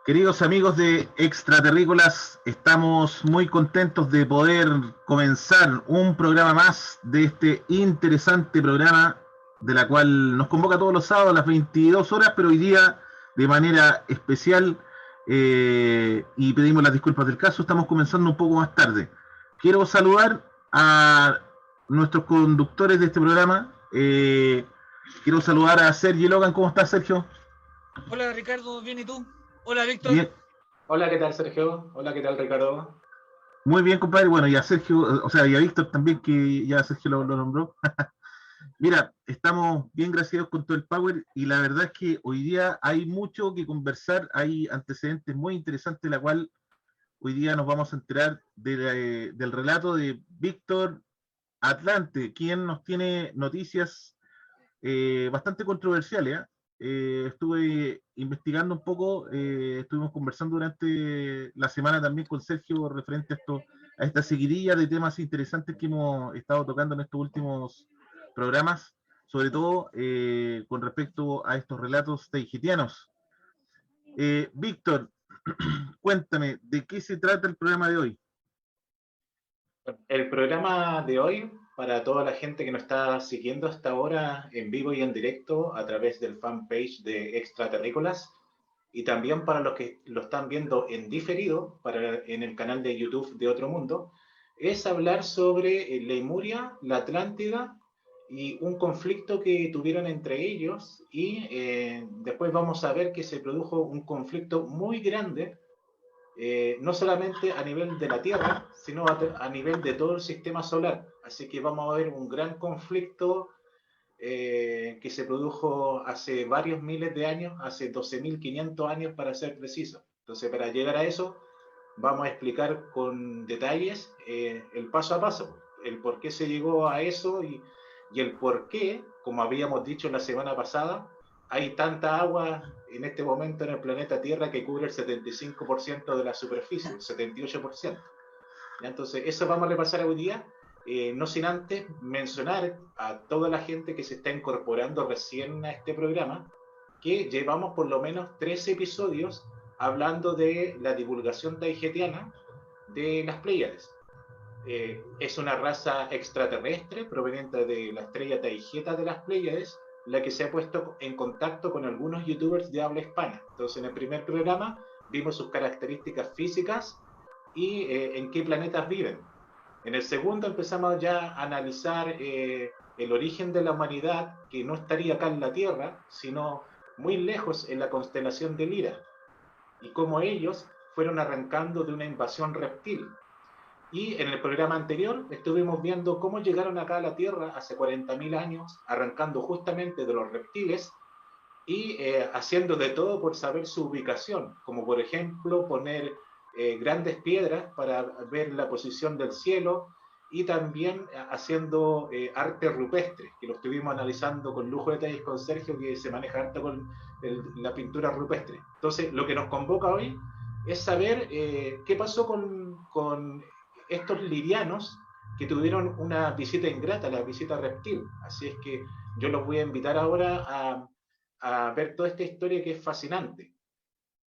Queridos amigos de Extraterrícolas, estamos muy contentos de poder comenzar un programa más de este interesante programa, de la cual nos convoca todos los sábados a las 22 horas, pero hoy día de manera especial, y pedimos las disculpas del caso, estamos comenzando un poco más tarde. Quiero saludar a nuestros conductores de este programa. Quiero saludar a Sergio Logan. ¿Cómo estás, Sergio? Hola Ricardo, ¿bien y tú? Hola Víctor. Bien. Hola, ¿qué tal Sergio? Hola, ¿qué tal Ricardo? Muy bien, compadre. Bueno, y a Sergio, o sea, y a Víctor también, que ya Sergio lo nombró. Mira, estamos bien graciados con todo el Power y la verdad es que hoy día hay mucho que conversar, hay antecedentes muy interesantes, la cual hoy día nos vamos a enterar del relato de Víctor Atlante, quien nos tiene noticias bastante controversiales. Estuve investigando un poco, estuvimos conversando durante la semana también con Sergio referente a esta seguidilla de temas interesantes que hemos estado tocando en estos últimos programas, sobre todo con respecto a estos relatos taijitianos. Víctor, cuéntame, ¿de qué se trata el programa de hoy? El programa de hoy, para toda la gente que nos está siguiendo hasta ahora en vivo y en directo a través del fanpage de Extraterrícolas, y también para los que lo están viendo en diferido en el canal de YouTube de Otro Mundo, es hablar sobre Lemuria, la Atlántida y un conflicto que tuvieron entre ellos, y después vamos a ver que se produjo un conflicto muy grande, no solamente a nivel de la Tierra, sino a nivel de todo el sistema solar. Así que vamos a ver un gran conflicto que se produjo hace varios miles de años, hace 12.500 años para ser preciso. Entonces, para llegar a eso, vamos a explicar con detalles el paso a paso, el por qué se llegó a eso y el por qué, como habíamos dicho la semana pasada, hay tanta agua en este momento en el planeta Tierra que cubre el 75% de la superficie, el 78%. ¿Ya? Entonces, eso vamos a repasar hoy día, no sin antes mencionar a toda la gente que se está incorporando recién a este programa, que llevamos por lo menos 3 episodios hablando de la divulgación taijetiana de las Pléyades. Es una raza extraterrestre proveniente de la estrella Taijeta de las Pléyades, la que se ha puesto en contacto con algunos youtubers de habla hispana. Entonces, en el primer programa vimos sus características físicas y en qué planetas viven. En el segundo empezamos ya a analizar el origen de la humanidad, que no estaría acá en la Tierra, sino muy lejos en la constelación de Lira, y cómo ellos fueron arrancando de una invasión reptil. Y en el programa anterior estuvimos viendo cómo llegaron acá a la Tierra hace 40.000 años, arrancando justamente de los reptiles y haciendo de todo por saber su ubicación, como por ejemplo poner grandes piedras para ver la posición del cielo, y también haciendo arte rupestre, que lo estuvimos analizando con lujo de detalles con Sergio, que se maneja harto con la pintura rupestre. Entonces, lo que nos convoca hoy es saber qué pasó con estos lirianos que tuvieron una visita ingrata, la visita reptil. Así es que yo los voy a invitar ahora a ver toda esta historia que es fascinante.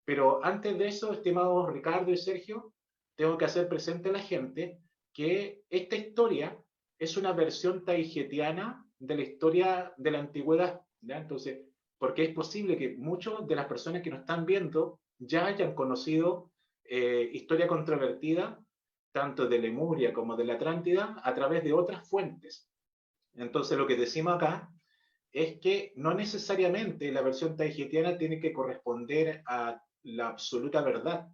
Pero antes de eso, estimados Ricardo y Sergio, tengo que hacer presente a la gente que esta historia es una versión taijetiana de la historia de la antigüedad, ¿ya? Entonces, porque es posible que muchas de las personas que nos están viendo ya hayan conocido historia controvertida, tanto de Lemuria como de la Atlántida, a través de otras fuentes. Entonces, lo que decimos acá es que no necesariamente la versión taijetiana tiene que corresponder a la absoluta verdad,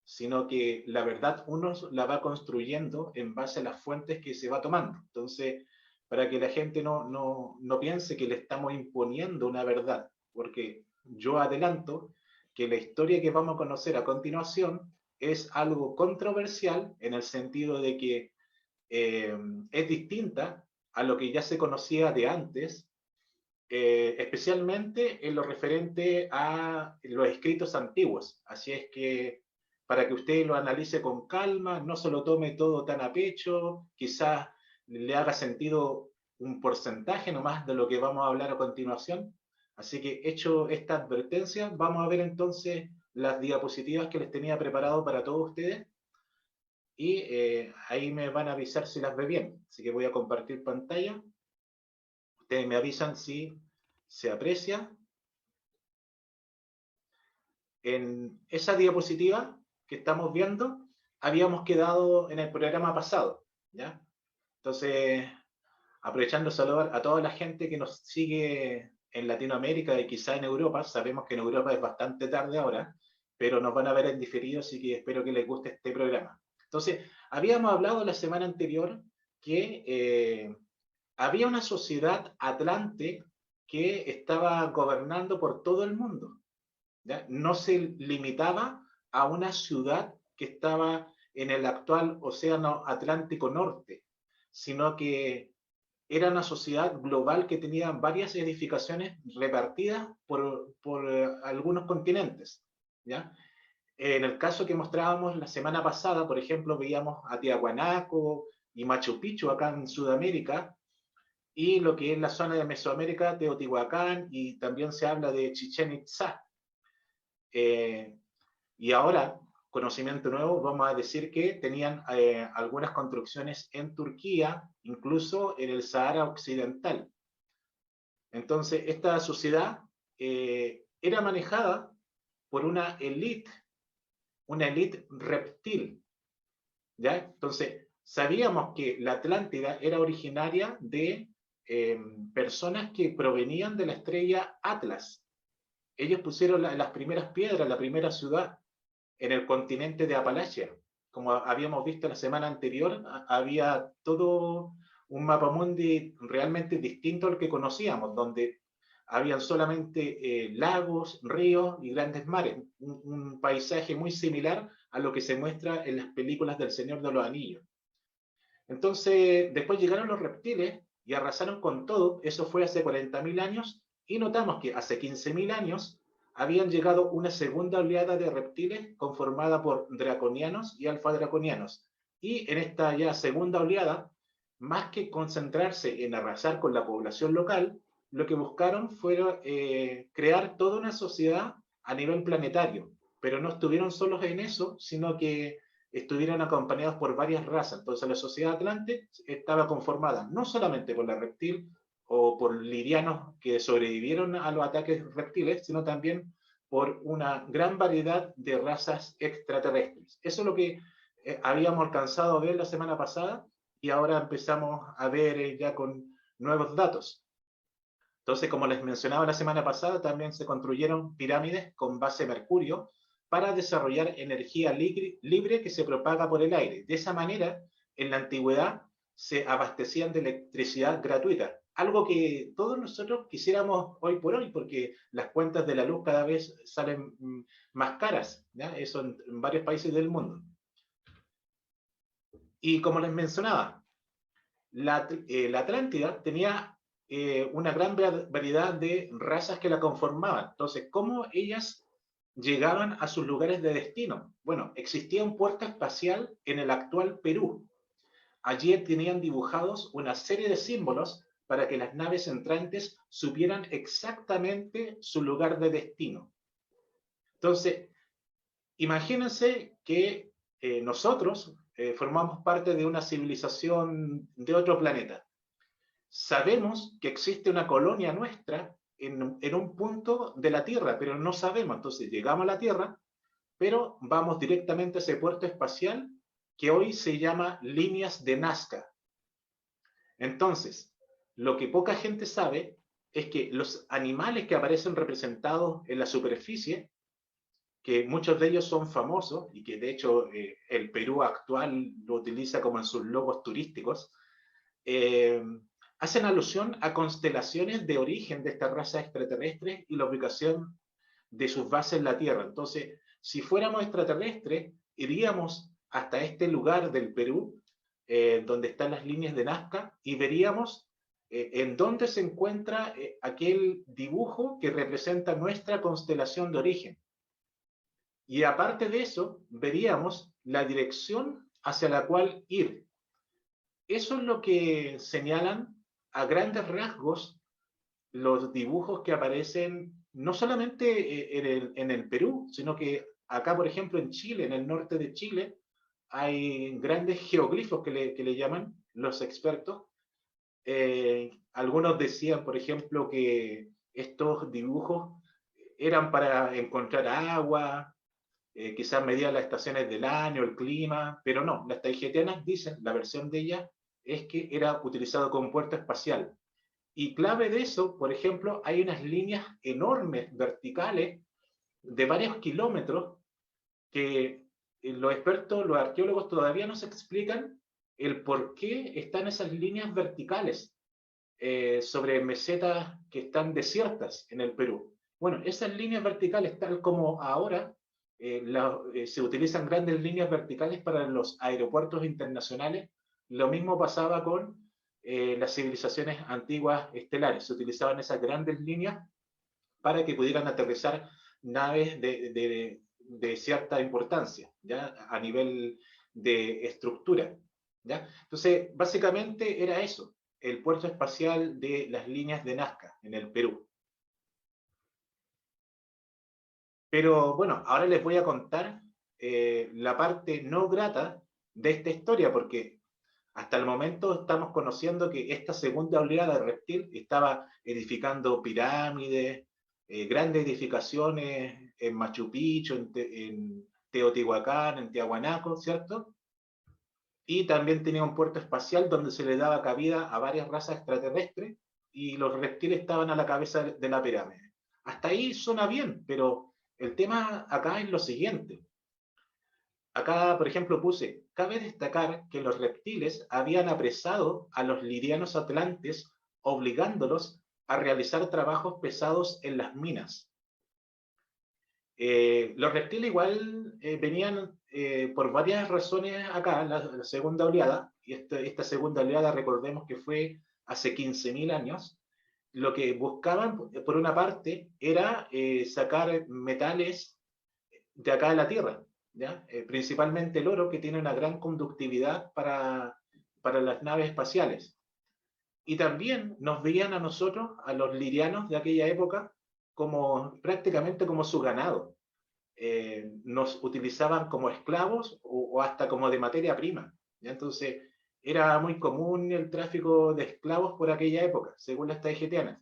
sino que la verdad uno la va construyendo en base a las fuentes que se va tomando. Entonces, para que la gente no piense que le estamos imponiendo una verdad, porque yo adelanto que la historia que vamos a conocer a continuación es algo controversial en el sentido de que es distinta a lo que ya se conocía de antes, especialmente en lo referente a los escritos antiguos. Así es que para que usted lo analice con calma, no se lo tome todo tan a pecho, quizás le haga sentido un porcentaje nomás de lo que vamos a hablar a continuación. Así que hecho esta advertencia, vamos a ver entonces las diapositivas que les tenía preparado para todos ustedes y ahí me van a avisar si las ve bien. Así que voy a compartir pantalla. Ustedes me avisan si se aprecia. En esa diapositiva que estamos viendo, habíamos quedado en el programa pasado, ¿ya? Entonces, aprovechando saludar a toda la gente que nos sigue en Latinoamérica y quizá en Europa. Sabemos que en Europa es bastante tarde ahora, pero nos van a ver en diferido, así que espero que les guste este programa. Entonces, habíamos hablado la semana anterior que había una sociedad atlante que estaba gobernando por todo el mundo, ¿ya? No se limitaba a una ciudad que estaba en el actual Océano Atlántico Norte, sino que era una sociedad global que tenía varias edificaciones repartidas por algunos continentes, ¿ya? En el caso que mostrábamos la semana pasada, por ejemplo, veíamos a Tiahuanaco y Machu Picchu acá en Sudamérica, y lo que es la zona de Mesoamérica, Teotihuacán, y también se habla de Chichén Itzá. Y ahora, conocimiento nuevo, vamos a decir que tenían algunas construcciones en Turquía, incluso en el Sahara Occidental. Entonces, esta sociedad era manejada por una élite reptil, ¿ya? Entonces, sabíamos que la Atlántida era originaria de personas que provenían de la estrella Atlas. Ellos pusieron las primeras piedras, la primera ciudad en el continente de Apalache. Como habíamos visto la semana anterior, había todo un mapamundi realmente distinto al que conocíamos, donde habían solamente lagos, ríos y grandes mares, un paisaje muy similar a lo que se muestra en las películas del Señor de los Anillos. Entonces, después llegaron los reptiles y arrasaron con todo. Eso fue hace 40.000 años, y notamos que hace 15.000 años habían llegado una segunda oleada de reptiles conformada por draconianos y alfadraconianos. Y en esta ya segunda oleada, más que concentrarse en arrasar con la población local, lo que buscaron fue crear toda una sociedad a nivel planetario. Pero no estuvieron solos en eso, sino que estuvieron acompañados por varias razas. Entonces la sociedad atlante estaba conformada no solamente por la reptil o por lidianos que sobrevivieron a los ataques reptiles, sino también por una gran variedad de razas extraterrestres. Eso es lo que habíamos alcanzado a ver la semana pasada, y ahora empezamos a ver ya con nuevos datos. Entonces, como les mencionaba la semana pasada, también se construyeron pirámides con base Mercurio para desarrollar energía libre que se propaga por el aire. De esa manera, en la antigüedad se abastecían de electricidad gratuita, algo que todos nosotros quisiéramos hoy por hoy, porque las cuentas de la luz cada vez salen más caras, ¿ya? Eso en varios países del mundo. Y como les mencionaba, la Atlántida tenía una gran variedad de razas que la conformaban. Entonces, ¿cómo ellas llegaban a sus lugares de destino? Bueno, existía un puerto espacial en el actual Perú. Allí tenían dibujados una serie de símbolos para que las naves entrantes supieran exactamente su lugar de destino. Entonces, imagínense que nosotros formamos parte de una civilización de otro planeta. Sabemos que existe una colonia nuestra en un punto de la Tierra, pero no sabemos. Entonces llegamos a la Tierra, pero vamos directamente a ese puerto espacial que hoy se llama líneas de Nazca. Entonces, lo que poca gente sabe es que los animales que aparecen representados en la superficie, que muchos de ellos son famosos y que de hecho el Perú actual lo utiliza como en sus logos turísticos, hacen alusión a constelaciones de origen de estas razas extraterrestres y la ubicación de sus bases en la Tierra. Entonces, si fuéramos extraterrestres, iríamos hasta este lugar del Perú, donde están las líneas de Nazca, y veríamos en dónde se encuentra aquel dibujo que representa nuestra constelación de origen. Y aparte de eso, veríamos la dirección hacia la cual ir. Eso es lo que señalan a grandes rasgos los dibujos que aparecen no solamente en el Perú, sino que acá, por ejemplo, en Chile, en el norte de Chile, hay grandes geoglifos que le llaman los expertos. Algunos decían, por ejemplo, que estos dibujos eran para encontrar agua, quizás medían las estaciones del año, el clima, pero no, las taihetianas dicen, la versión de ellas, es que era utilizado como puerto espacial. Y clave de eso, por ejemplo, hay unas líneas enormes, verticales, de varios kilómetros, que los expertos, los arqueólogos todavía no se explican el por qué están esas líneas verticales sobre mesetas que están desiertas en el Perú. Bueno, esas líneas verticales, tal como ahora, se utilizan grandes líneas verticales para los aeropuertos internacionales. Lo mismo pasaba con las civilizaciones antiguas estelares. Se utilizaban esas grandes líneas para que pudieran aterrizar naves de cierta importancia, ¿ya? A nivel de estructura, ¿ya? Entonces, básicamente era eso, el puerto espacial de las líneas de Nazca, en el Perú. Pero bueno, ahora les voy a contar la parte no grata de esta historia, porque hasta el momento estamos conociendo que esta segunda oleada de reptil estaba edificando pirámides, grandes edificaciones en Machu Picchu, en Teotihuacán, en Tiahuanaco, ¿cierto? Y también tenía un puerto espacial donde se le daba cabida a varias razas extraterrestres y los reptiles estaban a la cabeza de la pirámide. Hasta ahí suena bien, pero el tema acá es lo siguiente. Acá, por ejemplo, puse, cabe destacar que los reptiles habían apresado a los lirianos atlantes, obligándolos a realizar trabajos pesados en las minas. Los reptiles igual venían por varias razones acá, la segunda oleada, y esta segunda oleada recordemos que fue hace 15.000 años. Lo que buscaban, por una parte, era sacar metales de acá de la Tierra, ¿ya? Principalmente el oro, que tiene una gran conductividad para las naves espaciales. Y también nos veían a nosotros, a los lirianos de aquella época, como prácticamente como su ganado. Nos utilizaban como esclavos o hasta como de materia prima, ¿ya? Entonces, era muy común el tráfico de esclavos por aquella época, según las taihetianas.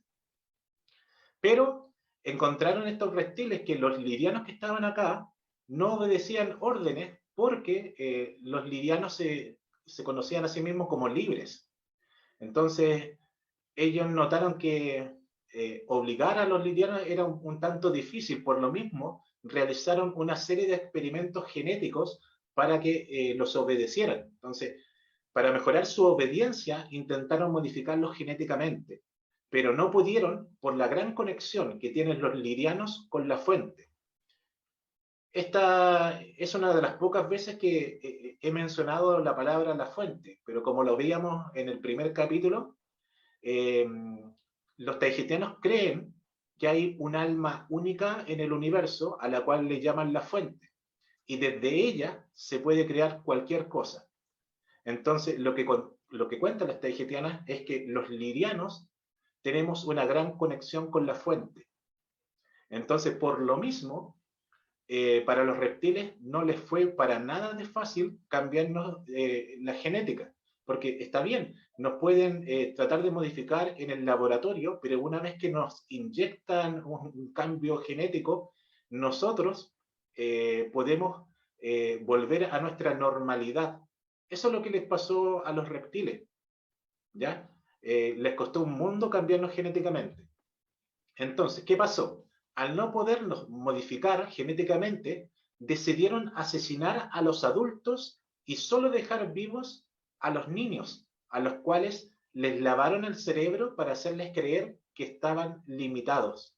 Pero encontraron estos reptiles que los lirianos que estaban acá no obedecían órdenes porque los lirianos se conocían a sí mismos como libres. Entonces, ellos notaron que obligar a los lirianos era un tanto difícil, por lo mismo realizaron una serie de experimentos genéticos para que los obedecieran. Entonces, para mejorar su obediencia, intentaron modificarlos genéticamente, pero no pudieron por la gran conexión que tienen los lirianos con la fuente. Esta es una de las pocas veces que he mencionado la palabra la fuente, pero como lo veíamos en el primer capítulo, los taihetianos creen que hay un alma única en el universo a la cual le llaman la fuente, y desde ella se puede crear cualquier cosa. Entonces, lo que cuentan las taihetianas es que los lirianos tenemos una gran conexión con la fuente. Entonces, por lo mismo, para los reptiles no les fue para nada de fácil cambiarnos la genética, porque está bien, nos pueden tratar de modificar en el laboratorio, pero una vez que nos inyectan un cambio genético, nosotros podemos volver a nuestra normalidad. Eso es lo que les pasó a los reptiles, ¿ya? Les costó un mundo cambiarnos genéticamente. Entonces, ¿qué pasó? Al no podernos modificar genéticamente, decidieron asesinar a los adultos y solo dejar vivos a los niños, a los cuales les lavaron el cerebro para hacerles creer que estaban limitados.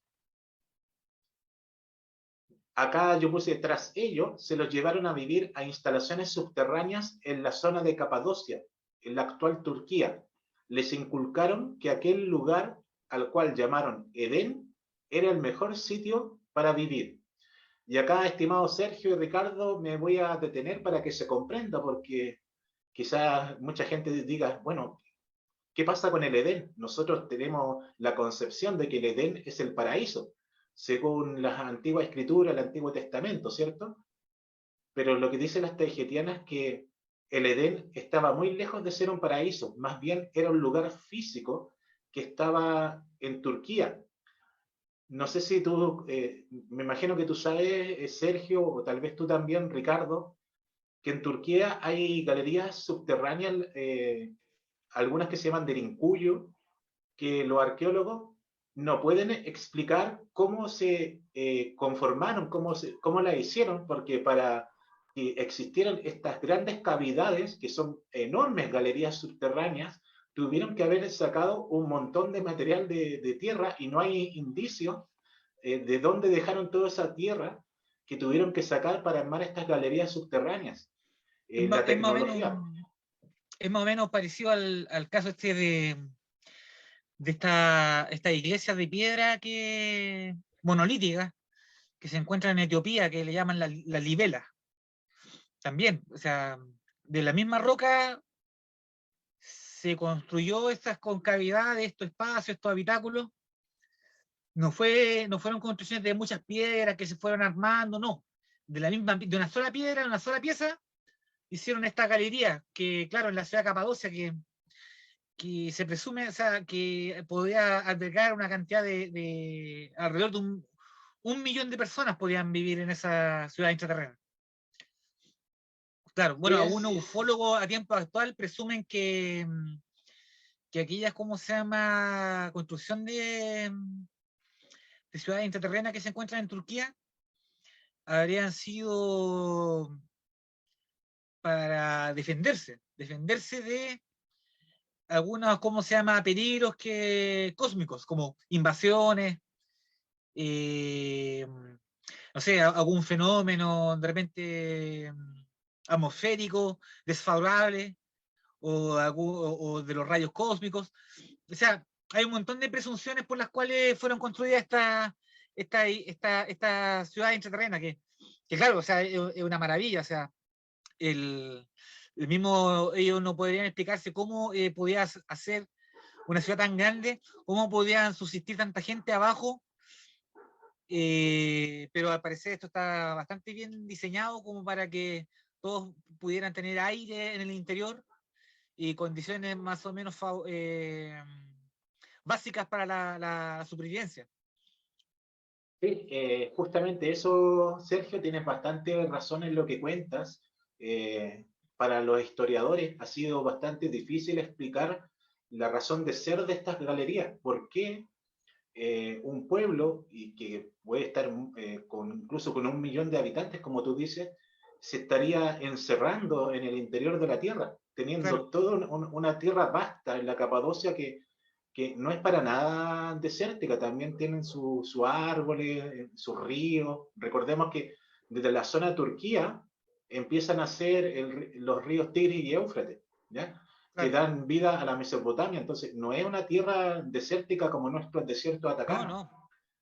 Acá yo puse, tras ello, se los llevaron a vivir a instalaciones subterráneas en la zona de Capadocia, en la actual Turquía. Les inculcaron que aquel lugar, al cual llamaron Edén, era el mejor sitio para vivir. Y acá, estimado Sergio y Ricardo, me voy a detener para que se comprenda, porque quizás mucha gente diga, bueno, ¿qué pasa con el Edén? Nosotros tenemos la concepción de que el Edén es el paraíso. según las antiguas escrituras, el Antiguo Testamento, ¿cierto? Pero lo que dicen las taygetianas es que el Edén estaba muy lejos de ser un paraíso, más bien era un lugar físico que estaba en Turquía. No sé si tú, me imagino que tú sabes, Sergio, o tal vez tú también, Ricardo, que en Turquía hay galerías subterráneas, algunas que se llaman Derinkuyu, que los arqueólogos no pueden explicar cómo se conformaron, cómo la hicieron, porque para que existieran estas grandes cavidades, que son enormes galerías subterráneas, tuvieron que haber sacado un montón de material de tierra y no hay indicios de dónde dejaron toda esa tierra que tuvieron que sacar para armar estas galerías subterráneas. La Es más o tecnología. menos, es más o menos parecido al caso este de esta iglesia de piedra monolítica que se encuentra en Etiopía, que le llaman la Libela. También, o sea, de la misma roca se construyó estas concavidades, estos espacios, estos habitáculos. No fueron construcciones de muchas piedras que se fueron armando, no. De una sola piedra, de una sola pieza, hicieron esta galería, que claro, en la ciudad de Capadocia, que se presume, o sea, que podía albergar una cantidad de alrededor de un millón de personas podían vivir en esa ciudad intraterrena. Claro, bueno, algunos ufólogos a tiempo actual presumen que aquellas, ¿cómo se llama?, construcción de ciudades intraterrenas que se encuentran en Turquía, habrían sido para defenderse de algunos, ¿cómo se llama?, peligros cósmicos, como invasiones, no sé, algún fenómeno de repente atmosférico, desfavorable, o de los rayos cósmicos. O sea, hay un montón de presunciones por las cuales fueron construidas esta ciudad intraterrena, que claro, o sea, es una maravilla. O sea, el mismo, ellos no podrían explicarse cómo podías hacer una ciudad tan grande, cómo podían subsistir tanta gente abajo, pero al parecer esto está bastante bien diseñado como para que todos pudieran tener aire en el interior y condiciones más o menos básicas para la supervivencia. Sí, justamente eso, Sergio, tienes bastante razón en lo que cuentas. Para los historiadores ha sido bastante difícil explicar la razón de ser de estas galerías. ¿Por qué un pueblo, y que puede estar incluso con 1 millón de habitantes, como tú dices, se estaría encerrando en el interior de la Tierra, teniendo Claro. toda una tierra vasta en la Capadocia que no es para nada desértica, también tienen sus árboles, sus ríos. Recordemos que desde la zona de Turquía empiezan a ser los ríos Tigris y Éufrates, ¿ya? Que Claro. dan vida a la Mesopotamia. Entonces, no es una tierra desértica como nuestro desierto de Atacama.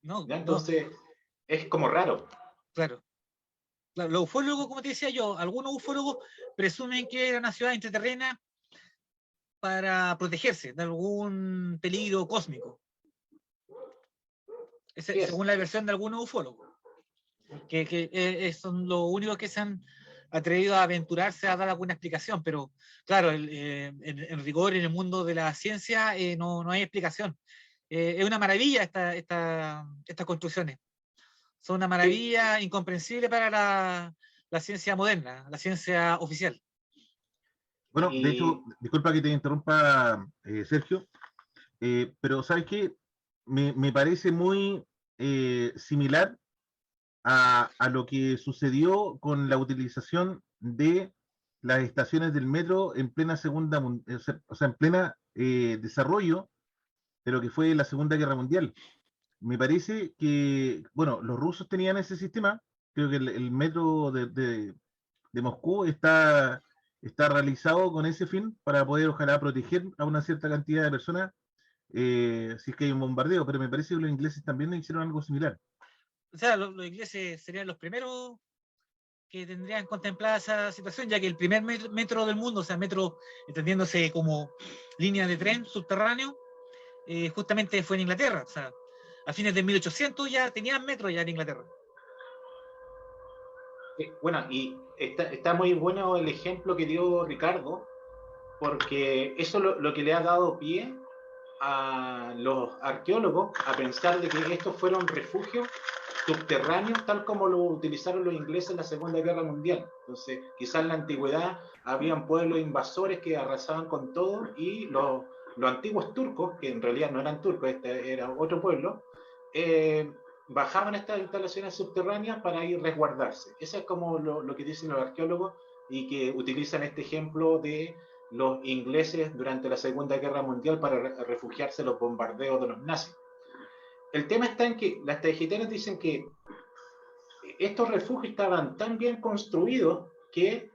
No. ¿Ya? Entonces, es como raro. Claro. Los ufólogos, como te decía yo, algunos ufólogos presumen que era una ciudad intraterrena para protegerse de algún peligro cósmico. Según la versión de algunos ufólogos, que son los únicos que se han atrevido a aventurarse a dar alguna explicación, pero claro, en rigor, en el mundo de la ciencia, no hay explicación. Es una maravilla estas construcciones. Son una maravilla incomprensible para la ciencia moderna, la ciencia oficial. Bueno, de hecho, disculpa que te interrumpa, Sergio, pero ¿sabes qué? Me parece muy similar a lo que sucedió con la utilización de las estaciones del metro en plena o sea, en plena desarrollo de lo que fue la Segunda Guerra Mundial. Me parece que, bueno, los rusos tenían ese sistema, creo que el metro de Moscú está realizado con ese fin para poder, ojalá, proteger a una cierta cantidad de personas si es que hay un bombardeo, pero me parece que los ingleses también hicieron algo similar. O sea, los ingleses serían los primeros que tendrían contemplada esa situación, ya que el primer metro del mundo, o sea, metro entendiéndose como línea de tren subterráneo, justamente fue en Inglaterra. O sea, a fines de 1800 ya tenían metro ya en Inglaterra. Bueno, y está muy bueno el ejemplo que dio Ricardo, porque eso lo que le ha dado pie a los arqueólogos a pensar de que estos fueron refugios subterráneos tal como lo utilizaron los ingleses en la Segunda Guerra Mundial. Entonces, quizás en la antigüedad habían pueblos invasores que arrasaban con todo y los antiguos turcos, que en realidad no eran turcos, este era otro pueblo, bajaban a estas instalaciones subterráneas para ir resguardarse. Eso es como lo que dicen los arqueólogos y que utilizan este ejemplo de los ingleses durante la Segunda Guerra Mundial para refugiarse de los bombardeos de los nazis. El tema está en que las tajítenas dicen que estos refugios estaban tan bien construidos que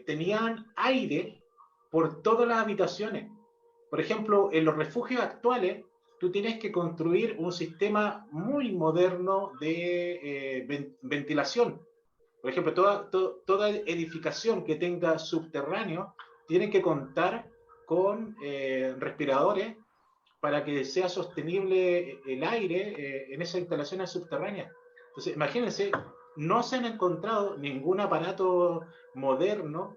tenían aire por todas las habitaciones. Por ejemplo, en los refugios actuales, tú tienes que construir un sistema muy moderno de ventilación. Por ejemplo, toda edificación que tenga subterráneo tiene que contar con respiradores para que sea sostenible el aire en esas instalaciones subterráneas. Entonces, imagínense, no se han encontrado ningún aparato moderno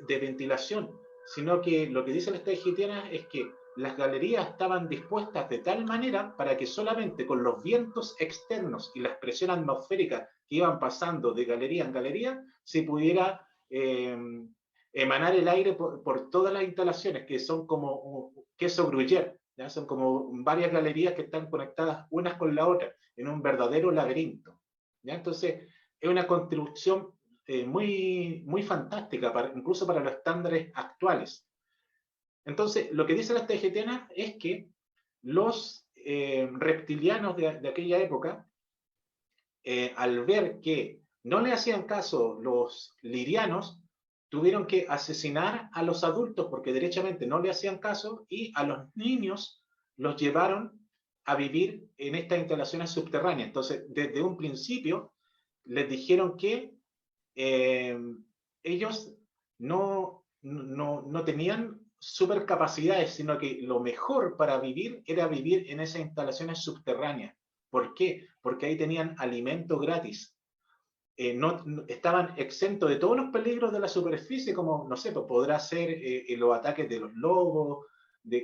de ventilación, sino que lo que dicen las tahitianas es que las galerías estaban dispuestas de tal manera para que solamente con los vientos externos y las presiones atmosféricas que iban pasando de galería en galería se pudiera emanar el aire por todas las instalaciones, que son como un queso gruyère. ¿Ya? Son como varias galerías que están conectadas unas con la otra en un verdadero laberinto. ¿Ya? Entonces, es una construcción muy, muy fantástica, incluso para los estándares actuales. Entonces, lo que dicen las tahitianas es que los reptilianos de aquella época, al ver que no le hacían caso los lirianos, tuvieron que asesinar a los adultos porque derechamente no le hacían caso y a los niños los llevaron a vivir en estas instalaciones subterráneas. Entonces, desde un principio les dijeron que ellos no tenían supercapacidades, sino que lo mejor para vivir era vivir en esas instalaciones subterráneas. ¿Por qué? Porque ahí tenían alimento gratis. No estaban exentos de todos los peligros de la superficie, como, no sé, pues podrá ser los ataques de los lobos,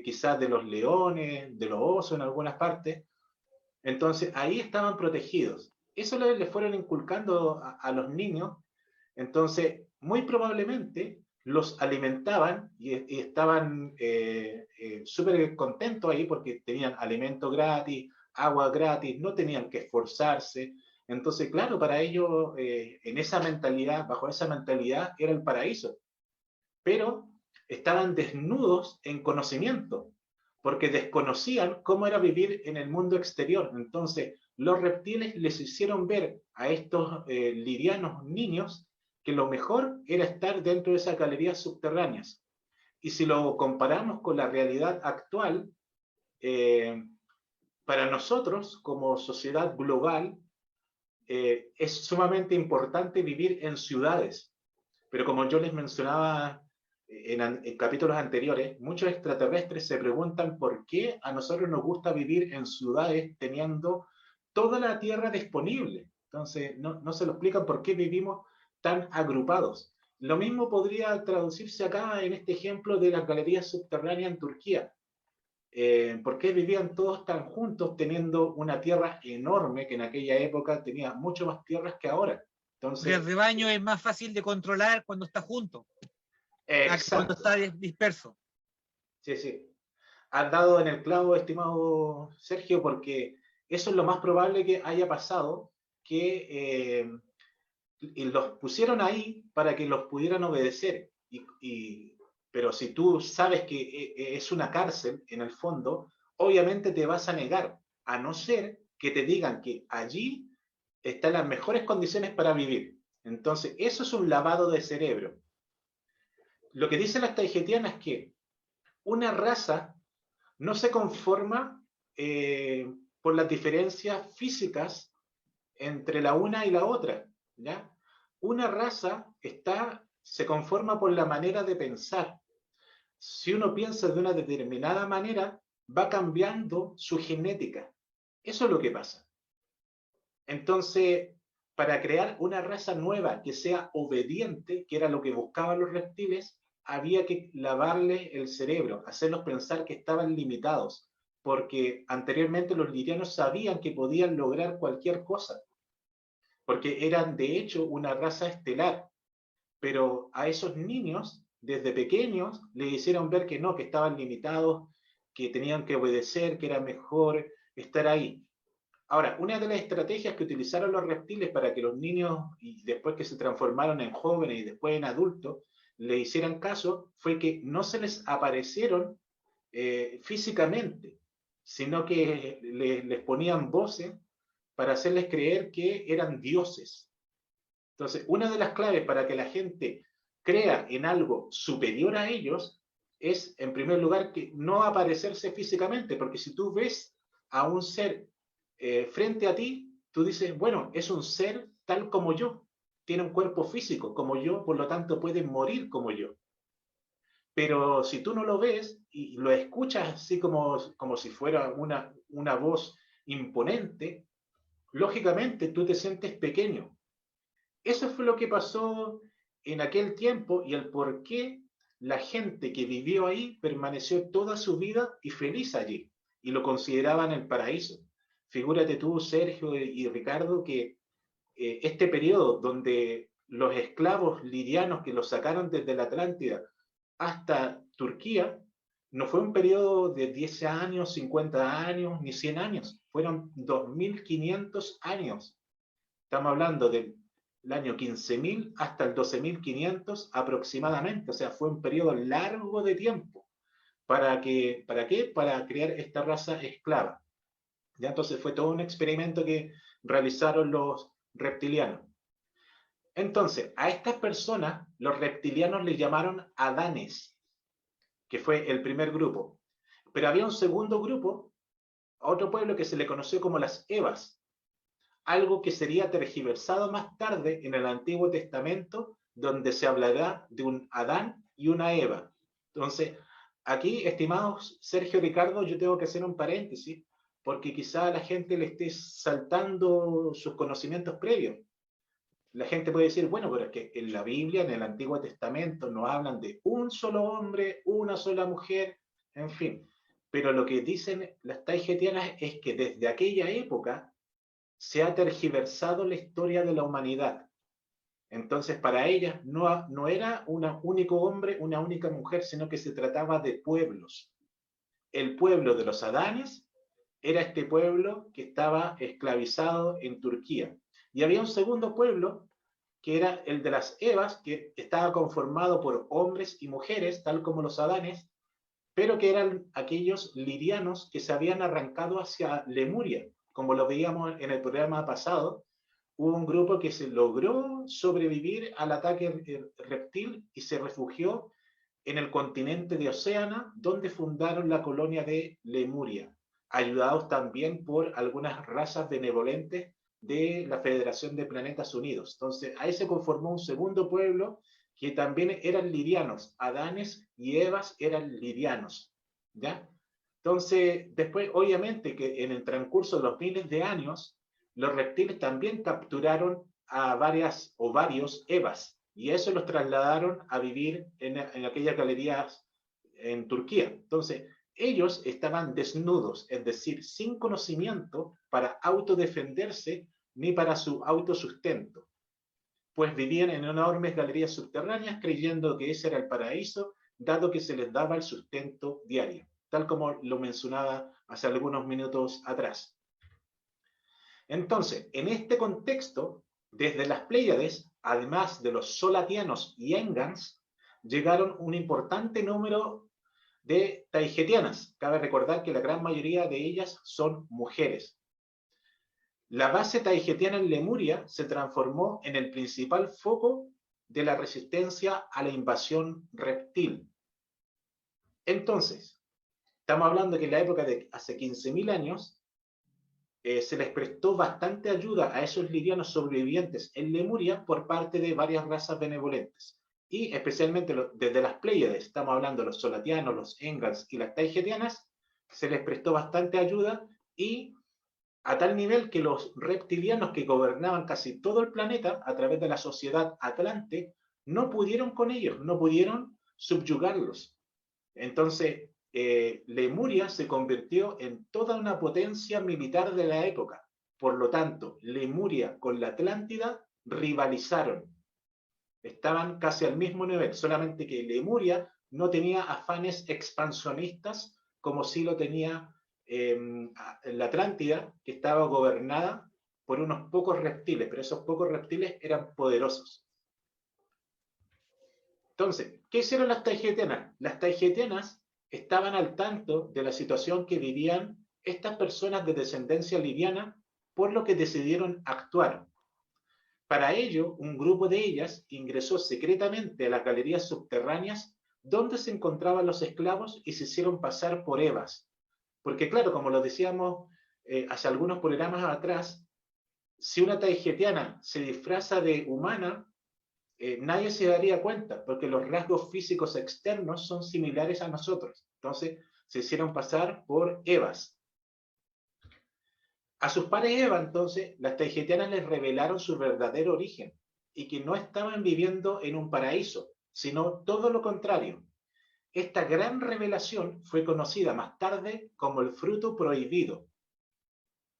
quizás de los leones, de los osos en algunas partes. Entonces, ahí estaban protegidos. Eso le fueron inculcando a los niños. Entonces, muy probablemente los alimentaban y estaban súper contentos ahí porque tenían alimento gratis, agua gratis, no tenían que esforzarse. Entonces, claro, para ellos, en esa mentalidad, bajo esa mentalidad, era el paraíso. Pero estaban desnudos en conocimiento, porque desconocían cómo era vivir en el mundo exterior. Entonces, los reptiles les hicieron ver a estos lirianos niños que lo mejor era estar dentro de esas galerías subterráneas. Y si lo comparamos con la realidad actual, para nosotros, como sociedad global, es sumamente importante vivir en ciudades. Pero como yo les mencionaba en capítulos anteriores, muchos extraterrestres se preguntan por qué a nosotros nos gusta vivir en ciudades teniendo toda la Tierra disponible. Entonces, no se lo explican por qué vivimos tan agrupados. Lo mismo podría traducirse acá en este ejemplo de las galerías subterráneas en Turquía. ¿Por qué vivían todos tan juntos teniendo una tierra enorme que en aquella época tenía mucho más tierras que ahora? Entonces, el rebaño es más fácil de controlar cuando está junto, cuando está disperso. Sí, sí. Has dado en el clavo, estimado Sergio, porque eso es lo más probable que haya pasado, que los pusieron ahí para que los pudieran obedecer. Pero si tú sabes que es una cárcel, en el fondo, obviamente te vas a negar, a no ser que te digan que allí están las mejores condiciones para vivir. Entonces, eso es un lavado de cerebro. Lo que dicen las tahitianas es que una raza no se conforma por las diferencias físicas entre la una y la otra, ¿ya? Una raza se conforma por la manera de pensar. Si uno piensa de una determinada manera, va cambiando su genética. Eso es lo que pasa. Entonces, para crear una raza nueva que sea obediente, que era lo que buscaban los reptiles, había que lavarle el cerebro, hacerlos pensar que estaban limitados, porque anteriormente los lirianos sabían que podían lograr cualquier cosa, porque eran de hecho una raza estelar, pero a esos niños, desde pequeños, les hicieron ver que no, que estaban limitados, que tenían que obedecer, que era mejor estar ahí. Ahora, una de las estrategias que utilizaron los reptiles para que los niños, y después que se transformaron en jóvenes y después en adultos, le hicieran caso, fue que no se les aparecieron físicamente, sino que les ponían voces para hacerles creer que eran dioses. Entonces, una de las claves para que la gente crea en algo superior a ellos es, en primer lugar, que no aparecerse físicamente, porque si tú ves a un ser frente a ti, tú dices, bueno, es un ser tal como yo, tiene un cuerpo físico como yo, por lo tanto puede morir como yo. Pero si tú no lo ves y lo escuchas así como si fuera una voz imponente, lógicamente tú te sientes pequeño. Eso fue lo que pasó en aquel tiempo y el por qué la gente que vivió ahí permaneció toda su vida y feliz allí y lo consideraban el paraíso. Figúrate tú, Sergio y Ricardo, que este periodo donde los esclavos lirianos que los sacaron desde la Atlántida hasta Turquía, no fue un periodo de 10 años, 50 años, ni 100 años, fueron 2500 años. Estamos hablando del año 15.000 hasta el 12.500 aproximadamente, o sea, fue un periodo largo de tiempo. ¿Para qué? Para crear esta raza esclava. Ya entonces fue todo un experimento que realizaron los reptilianos. Entonces, a estas personas, los reptilianos les llamaron Adanes, que fue el primer grupo. Pero había un segundo grupo, a otro pueblo que se le conoció como las Evas, algo que sería tergiversado más tarde en el Antiguo Testamento, donde se hablará de un Adán y una Eva. Entonces, aquí, estimados Sergio y Ricardo, yo tengo que hacer un paréntesis, porque quizá a la gente le esté saltando sus conocimientos previos. La gente puede decir, bueno, pero es que en la Biblia, en el Antiguo Testamento, nos hablan de un solo hombre, una sola mujer, en fin. Pero lo que dicen las taigetianas es que desde aquella época se ha tergiversado la historia de la humanidad. Entonces, para ellas no era un único hombre, una única mujer, sino que se trataba de pueblos. El pueblo de los Adanes era este pueblo que estaba esclavizado en Turquía. Y había un segundo pueblo, que era el de las Evas, que estaba conformado por hombres y mujeres, tal como los Adanes, pero que eran aquellos lirianos que se habían arrancado hacia Lemuria. Como lo veíamos en el programa pasado, hubo un grupo que se logró sobrevivir al ataque reptil y se refugió en el continente de Oceana, donde fundaron la colonia de Lemuria, ayudados también por algunas razas benevolentes de la Federación de Planetas Unidos. Entonces, ahí se conformó un segundo pueblo que también eran lirianos, Adanes y Evas eran lirianos, ¿ya? Entonces, después, obviamente, que en el transcurso de los miles de años, los reptiles también capturaron a varias o varios Evas, y eso los trasladaron a vivir en aquellas galerías en Turquía. Entonces, ellos estaban desnudos, es decir, sin conocimiento para autodefenderse ni para su autosustento, pues vivían en enormes galerías subterráneas creyendo que ese era el paraíso, dado que se les daba el sustento diario, tal como lo mencionaba hace algunos minutos atrás. Entonces, en este contexto, desde las Pléyades, además de los solatianos y engans, llegaron un importante número de taigetianas. Cabe recordar que la gran mayoría de ellas son mujeres. La base taigetiana en Lemuria se transformó en el principal foco de la resistencia a la invasión reptil. Entonces, estamos hablando que en la época de hace 15.000 años, se les prestó bastante ayuda a esos lirianos sobrevivientes en Lemuria por parte de varias razas benevolentes. Y especialmente desde las Pléyades, estamos hablando de los solatianos, los engans y las taigetianas, se les prestó bastante ayuda y a tal nivel que los reptilianos que gobernaban casi todo el planeta a través de la sociedad Atlante no pudieron con ellos, no pudieron subyugarlos. Entonces, Lemuria se convirtió en toda una potencia militar de la época. Por lo tanto, Lemuria con la Atlántida rivalizaron. Estaban casi al mismo nivel, solamente que Lemuria no tenía afanes expansionistas como sí lo tenía la Atlántida, que estaba gobernada por unos pocos reptiles, pero esos pocos reptiles eran poderosos. Entonces, ¿qué hicieron las taigetianas? Las taigetianas estaban al tanto de la situación que vivían estas personas de descendencia liviana, por lo que decidieron actuar. Para ello, un grupo de ellas ingresó secretamente a las galerías subterráneas donde se encontraban los esclavos y se hicieron pasar por Evas. Porque claro, como lo decíamos hace algunos programas atrás, si una taigetiana se disfraza de humana, nadie se daría cuenta, porque los rasgos físicos externos son similares a nosotros. Entonces, se hicieron pasar por Evas. A sus pares Eva, entonces, las taigetianas les revelaron su verdadero origen y que no estaban viviendo en un paraíso, sino todo lo contrario. Esta gran revelación fue conocida más tarde como el fruto prohibido.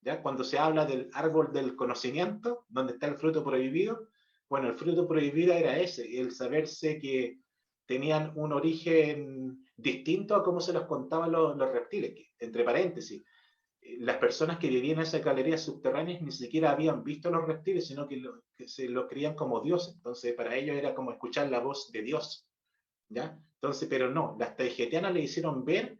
¿Ya? Cuando se habla del árbol del conocimiento, donde está el fruto prohibido, bueno, el fruto prohibido era ese, el saberse que tenían un origen distinto a cómo se los contaban los reptiles, que, entre paréntesis, las personas que vivían en esas galerías subterráneas ni siquiera habían visto los reptiles, sino que se lo creían como dioses. Entonces, para ellos era como escuchar la voz de Dios. ¿Ya? Entonces, pero no, las taigetianas le hicieron ver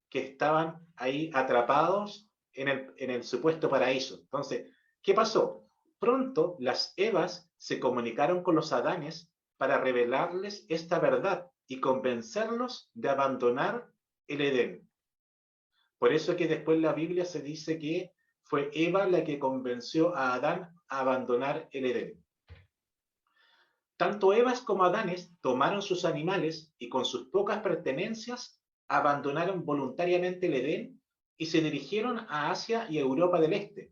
que estaban ahí atrapados en el supuesto paraíso. Entonces, ¿qué pasó? Pronto las Evas se comunicaron con los Adanes para revelarles esta verdad y convencerlos de abandonar el Edén. Por eso es que después en la Biblia se dice que fue Eva la que convenció a Adán a abandonar el Edén. Tanto Evas como Adanes tomaron sus animales y con sus pocas pertenencias abandonaron voluntariamente el Edén y se dirigieron a Asia y Europa del Este.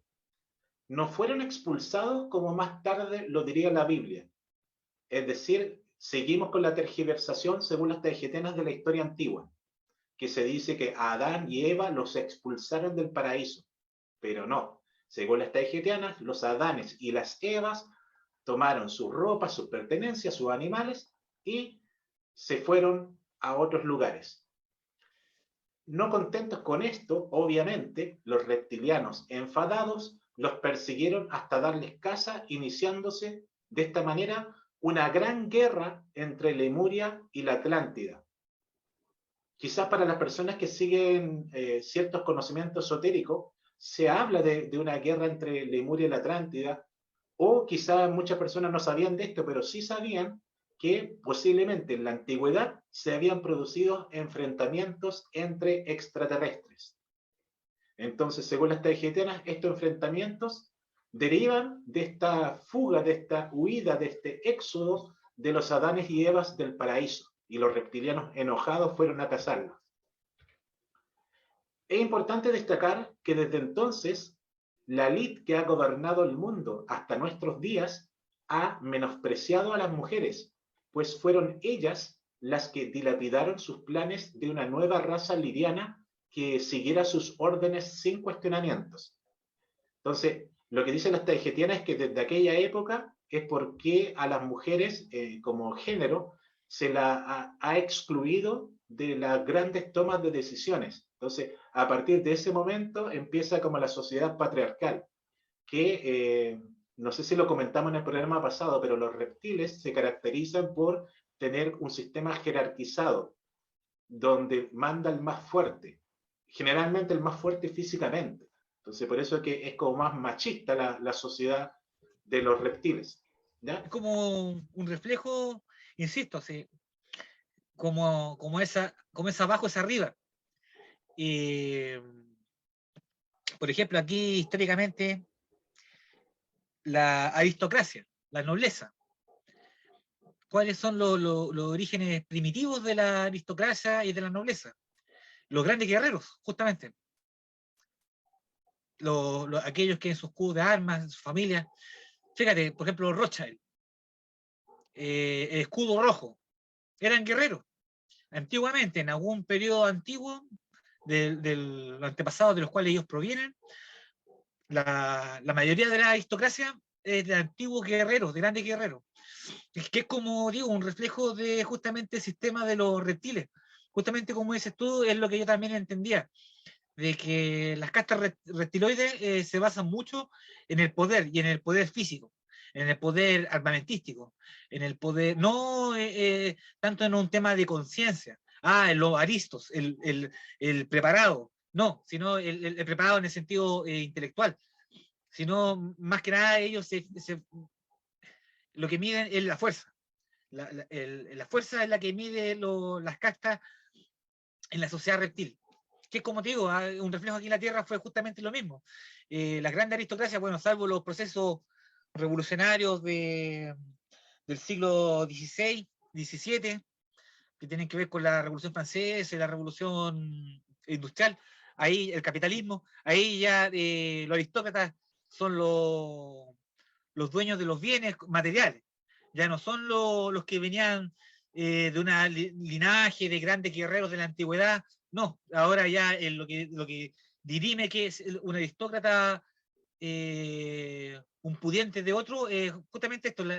No fueron expulsados como más tarde lo diría la Biblia. Es decir, seguimos con la tergiversación según las taigetianas de la historia antigua, que se dice que a Adán y Eva los expulsaron del paraíso. Pero no, según las taigetianas, los Adanes y las Evas tomaron sus ropas, sus pertenencias, sus animales y se fueron a otros lugares. No contentos con esto, obviamente, los reptilianos enfadados los persiguieron hasta darles caza, iniciándose de esta manera una gran guerra entre Lemuria y la Atlántida. Quizás para las personas que siguen ciertos conocimientos esotéricos, se habla de una guerra entre Lemuria y la Atlántida, o quizás muchas personas no sabían de esto, pero sí sabían que posiblemente en la antigüedad se habían producido enfrentamientos entre extraterrestres. Entonces, según las taigetianas, estos enfrentamientos derivan de esta fuga, de esta huida, de este éxodo de los Adanes y Evas del paraíso, y los reptilianos enojados fueron a cazarlos. Es importante destacar que desde entonces la élite que ha gobernado el mundo hasta nuestros días ha menospreciado a las mujeres, pues fueron ellas las que dilapidaron sus planes de una nueva raza liviana que siguiera sus órdenes sin cuestionamientos. Entonces, lo que dicen las taigetianas es que desde aquella época es porque a las mujeres como género se la ha excluido de las grandes tomas de decisiones. Entonces, a partir de ese momento empieza como la sociedad patriarcal, que no sé si lo comentamos en el programa pasado, pero los reptiles se caracterizan por tener un sistema jerarquizado, donde manda el más fuerte, generalmente el más fuerte físicamente. Entonces, por eso es que es como más machista la sociedad de los reptiles. ¿Ya? Es como un reflejo, insisto, así, como es abajo es arriba. Por ejemplo, aquí históricamente la aristocracia, la nobleza. ¿Cuáles son los orígenes primitivos de la aristocracia y de la nobleza? Los grandes guerreros, justamente. aquellos que en sus escudos de armas, en su familia, fíjate, por ejemplo, Rothschild, el escudo rojo, eran guerreros. Antiguamente, en algún periodo antiguo de los antepasados de los cuales ellos provienen, la mayoría de la aristocracia es de antiguos guerreros, de grandes guerreros. Es que es como digo, un reflejo de justamente el sistema de los reptiles. Justamente como dices tú, es lo que yo también entendía, de que las castas reptiloides se basan mucho en el poder y en el poder físico, en el poder armamentístico, en el poder, no tanto en un tema de conciencia, en los aristos, el preparado, no, sino el preparado en el sentido intelectual, sino más que nada ellos lo que miden es la fuerza. La fuerza es la que mide las castas en la sociedad reptil. Que como te digo, un reflejo aquí en la Tierra fue justamente lo mismo. Las grandes aristocracias, bueno, salvo los procesos revolucionarios del siglo XVI, XVII, que tienen que ver con la Revolución Francesa y la Revolución Industrial, ahí el capitalismo, ahí ya los aristócratas son los dueños de los bienes materiales, ya no son los que venían de una linaje de grandes guerreros de la antigüedad, no, ahora ya lo que dirime que es un aristócrata, un pudiente de otro, justamente esto, lo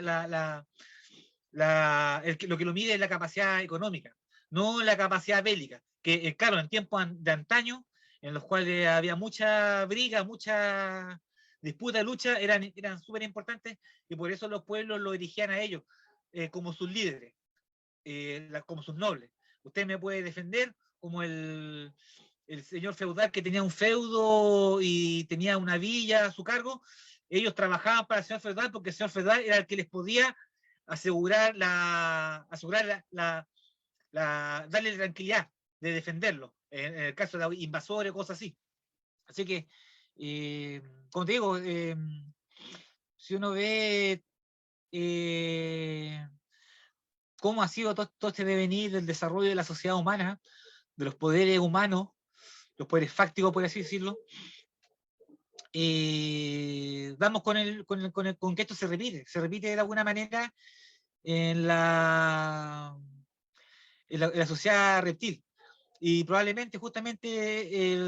que lo mide es la capacidad económica, no la capacidad bélica, que claro, en tiempos de antaño, en los cuales había mucha briga, mucha disputa, lucha, eran súper importantes, y por eso los pueblos lo dirigían a ellos como sus líderes, como sus nobles. Usted me puede defender como el señor feudal que tenía un feudo y tenía una villa a su cargo. Ellos trabajaban para el señor feudal porque el señor feudal era el que les podía asegurar darle tranquilidad de defenderlo en el caso de invasores o cosas así. Así que, como te digo, si uno ve cómo ha sido todo este devenir del desarrollo de la sociedad humana, de los poderes humanos, los poderes fácticos, por así decirlo, damos con que esto se repite de alguna manera en la sociedad reptil. Y probablemente justamente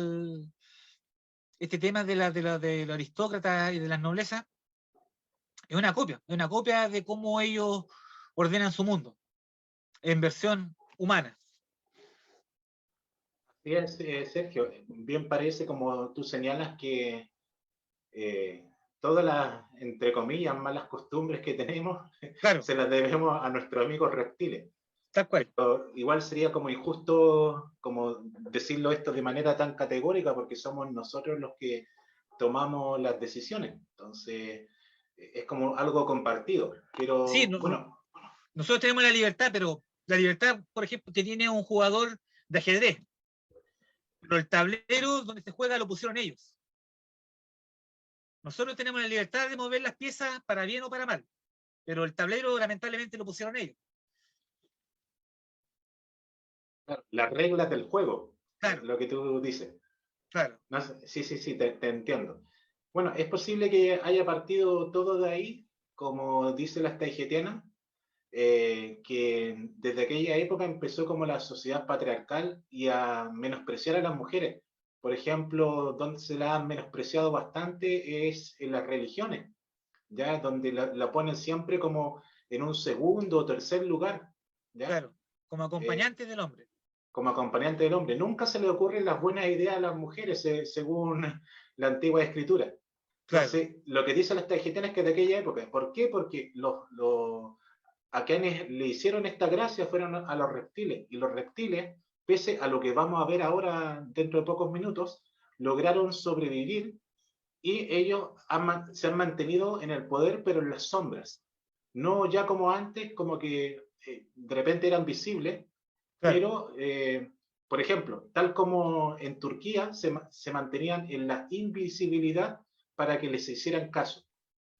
este tema de los aristócratas y de las noblezas es una copia de cómo ellos ordenan su mundo, en versión humana. Así es, Sergio. Bien parece, como tú señalas, que todas las, entre comillas, malas costumbres que tenemos, claro, se las debemos a nuestros amigos reptiles. Tal cual. Pero igual sería como injusto como decirlo esto de manera tan categórica, porque somos nosotros los que tomamos las decisiones. Entonces, es como algo compartido. Pero Sí, bueno. nosotros tenemos la libertad, pero la libertad, por ejemplo, que tiene un jugador de ajedrez. Pero el tablero donde se juega lo pusieron ellos. Nosotros tenemos la libertad de mover las piezas para bien o para mal, pero el tablero lamentablemente lo pusieron ellos. Las reglas del juego, Claro, lo que tú dices. claro. No, sí, te entiendo. Bueno, es posible que haya partido todo de ahí, como dice la Staigetiana, que desde aquella época empezó como la sociedad patriarcal y a menospreciar a las mujeres. Por ejemplo, donde se la han menospreciado bastante es en las religiones, ya donde la ponen siempre como en un segundo o tercer lugar, ¿ya? Claro, como acompañante del hombre. Como acompañante del hombre. Nunca se le ocurren las buenas ideas a las mujeres, según la antigua escritura. Claro. Entonces, lo que dicen las tarjetinas es que de aquella época. ¿Por qué? Porque a quienes le hicieron esta gracia fueron a los reptiles. Y los reptiles, pese a lo que vamos a ver ahora dentro de pocos minutos, lograron sobrevivir y ellos se han mantenido en el poder, pero en las sombras. No ya como antes, como que de repente eran visibles, Claro. pero, por ejemplo, tal como en Turquía se mantenían en la invisibilidad para que les hicieran caso,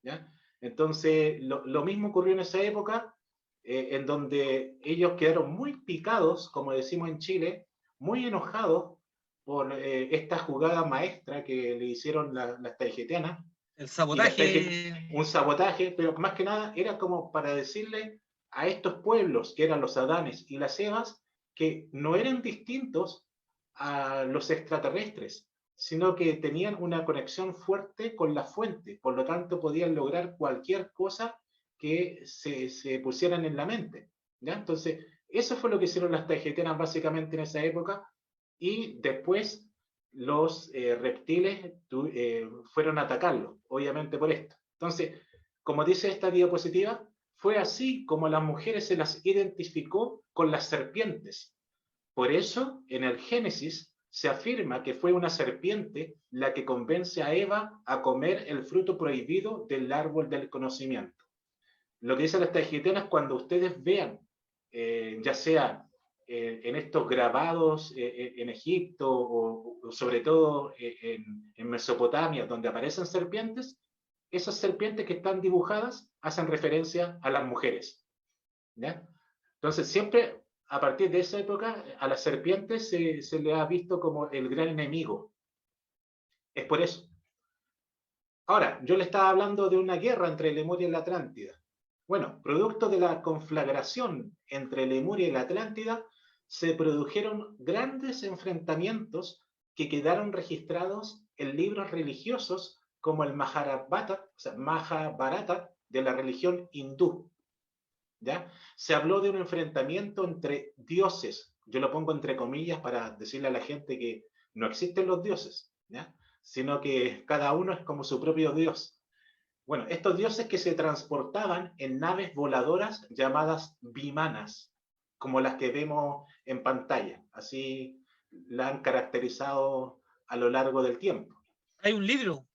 ¿ya? Entonces, lo mismo ocurrió en esa época, en donde ellos quedaron muy picados, como decimos en Chile, muy enojados, por esta jugada maestra que le hicieron las taigetianas. El sabotaje. Un sabotaje, pero más que nada era como para decirle a estos pueblos, que eran los Adanes y las Evas, que no eran distintos a los extraterrestres, sino que tenían una conexión fuerte con la fuente, por lo tanto podían lograr cualquier cosa que se pusieran en la mente. ¿Ya? Entonces, eso fue lo que hicieron las taigetianas básicamente en esa época, y después los reptiles fueron a atacarlo, obviamente por esto. Entonces, como dice esta diapositiva, fue así como a las mujeres se las identificó con las serpientes. Por eso, en el Génesis se afirma que fue una serpiente la que convence a Eva a comer el fruto prohibido del árbol del conocimiento. Lo que dicen las taigetianas, cuando ustedes vean, ya sea en estos grabados en Egipto o sobre todo en Mesopotamia, donde aparecen serpientes, esas serpientes que están dibujadas hacen referencia a las mujeres. ¿Ya? Entonces, siempre a partir de esa época, a las serpientes se le ha visto como el gran enemigo. Es por eso. Ahora, yo le estaba hablando de una guerra entre Lemuria y la Atlántida. Bueno, producto de la conflagración entre Lemuria y la Atlántida, se produjeron grandes enfrentamientos que quedaron registrados en libros religiosos como el Mahabharata, o sea, Mahabharata de la religión hindú. ¿Ya? Se habló de un enfrentamiento entre dioses, yo lo pongo entre comillas para decirle a la gente que no existen los dioses, ¿ya? Sino que cada uno es como su propio dios. Bueno, estos dioses que se transportaban en naves voladoras llamadas vimanas, como las que vemos en pantalla, así la han caracterizado a lo largo del tiempo. Hay un libro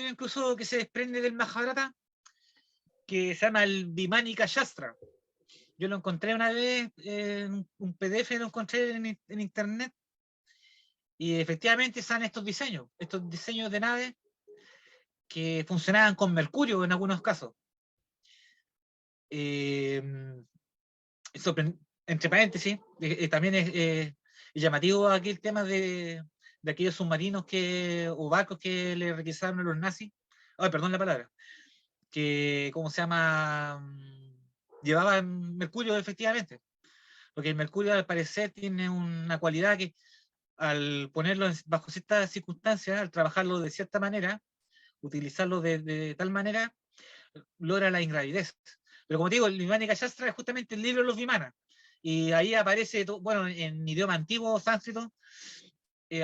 incluso que se desprende del Mahabharata que se llama el Vimanika Shastra. Yo lo encontré una vez, un PDF lo encontré en internet, y efectivamente están estos diseños de naves que funcionaban con mercurio en algunos casos. Entre paréntesis, también es llamativo aquí el tema de aquellos submarinos o barcos que le requisaron a los nazis. Ay, perdón la palabra. Que, ¿cómo se llama? Llevaban mercurio efectivamente. Porque el mercurio al parecer tiene una cualidad que al ponerlo bajo ciertas circunstancias, al trabajarlo de cierta manera, utilizarlo de tal manera, logra la ingravidez. Pero como te digo, el Vimanika Shastra es justamente el libro de los Vimanas. Y ahí aparece, bueno, en idioma antiguo, sánscrito,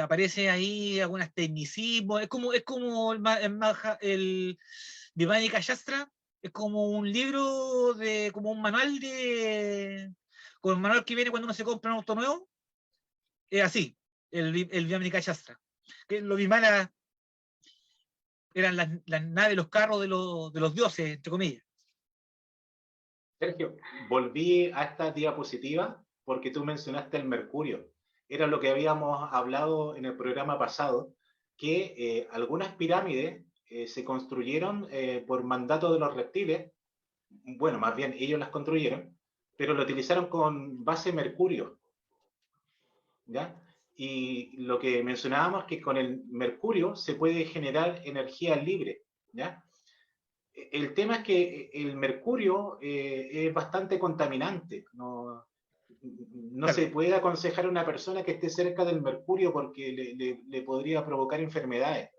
aparece ahí algunos tecnicismos. Es como el Vimanika Shastra, es como un libro, como un manual como el manual que viene cuando uno se compra un auto nuevo. Es así, el Vimanika Shastra. Que los Vimanas eran las naves, los carros de los dioses, entre comillas. Sergio, volví a esta diapositiva porque tú mencionaste el mercurio. Era lo que habíamos hablado en el programa pasado, que algunas pirámides se construyeron por mandato de los reptiles. Bueno, más bien ellos las construyeron, pero lo utilizaron con base mercurio, ¿ya? Y lo que mencionábamos es que con el mercurio se puede generar energía libre, ¿ya? El tema es que el mercurio es bastante contaminante. No Claro, se puede aconsejar a una persona que esté cerca del mercurio porque le podría provocar enfermedades.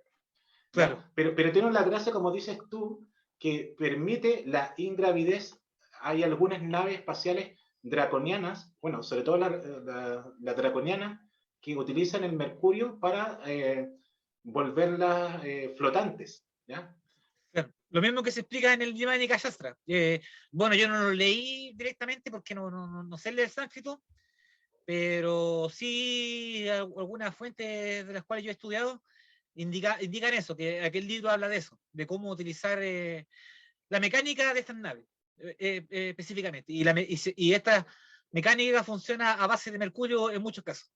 claro. ¿Ya? Pero tiene la gracia, como dices tú, que permite la ingravidez. Hay algunas naves espaciales draconianas, bueno, sobre todo la draconiana, que utilizan el mercurio para volverlas flotantes. ¿Ya? Claro. Lo mismo que se explica en el Vimanika Shastra. Bueno, yo no lo leí directamente porque no sé leer sánscrito, pero sí algunas fuentes de las cuales yo he estudiado indican eso, que aquel libro habla de eso, de cómo utilizar la mecánica de estas naves específicamente. Y esta mecánica funciona a base de mercurio en muchos casos.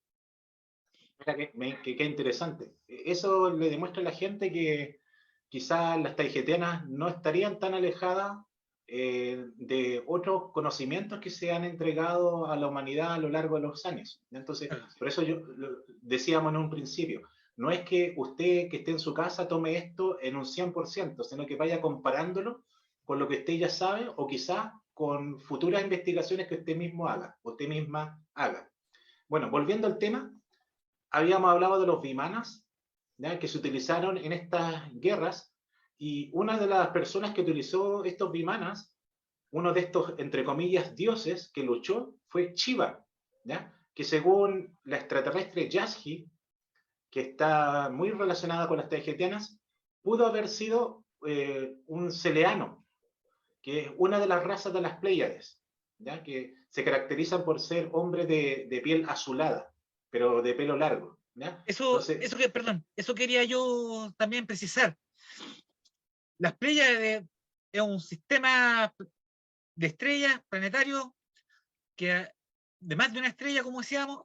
Mira, qué interesante. Eso le demuestra a la gente que quizás las taigetianas no estarían tan alejadas de otros conocimientos que se han entregado a la humanidad a lo largo de los años. Entonces, por eso decíamos en un principio, no es que usted que esté en su casa tome esto en un 100%, sino que vaya comparándolo con lo que usted ya sabe o quizás con futuras investigaciones que usted mismo haga, o usted misma haga. Bueno, volviendo al tema, habíamos hablado de los vimanas, ¿ya?, que se utilizaron en estas guerras, y una de las personas que utilizó estos vimanas, uno de estos, entre comillas, dioses que luchó, fue Shiva, ¿ya?, que según la extraterrestre Yashgi, que está muy relacionada con las taygetianas, pudo haber sido un celeano, que es una de las razas de las Pléyades, ¿ya?, que se caracterizan por ser hombres de piel azulada, pero de pelo largo, ¿ya? Entonces, Perdón, eso quería yo también precisar. Las Pléyades es un sistema de estrellas planetario que de más de una estrella, como decíamos,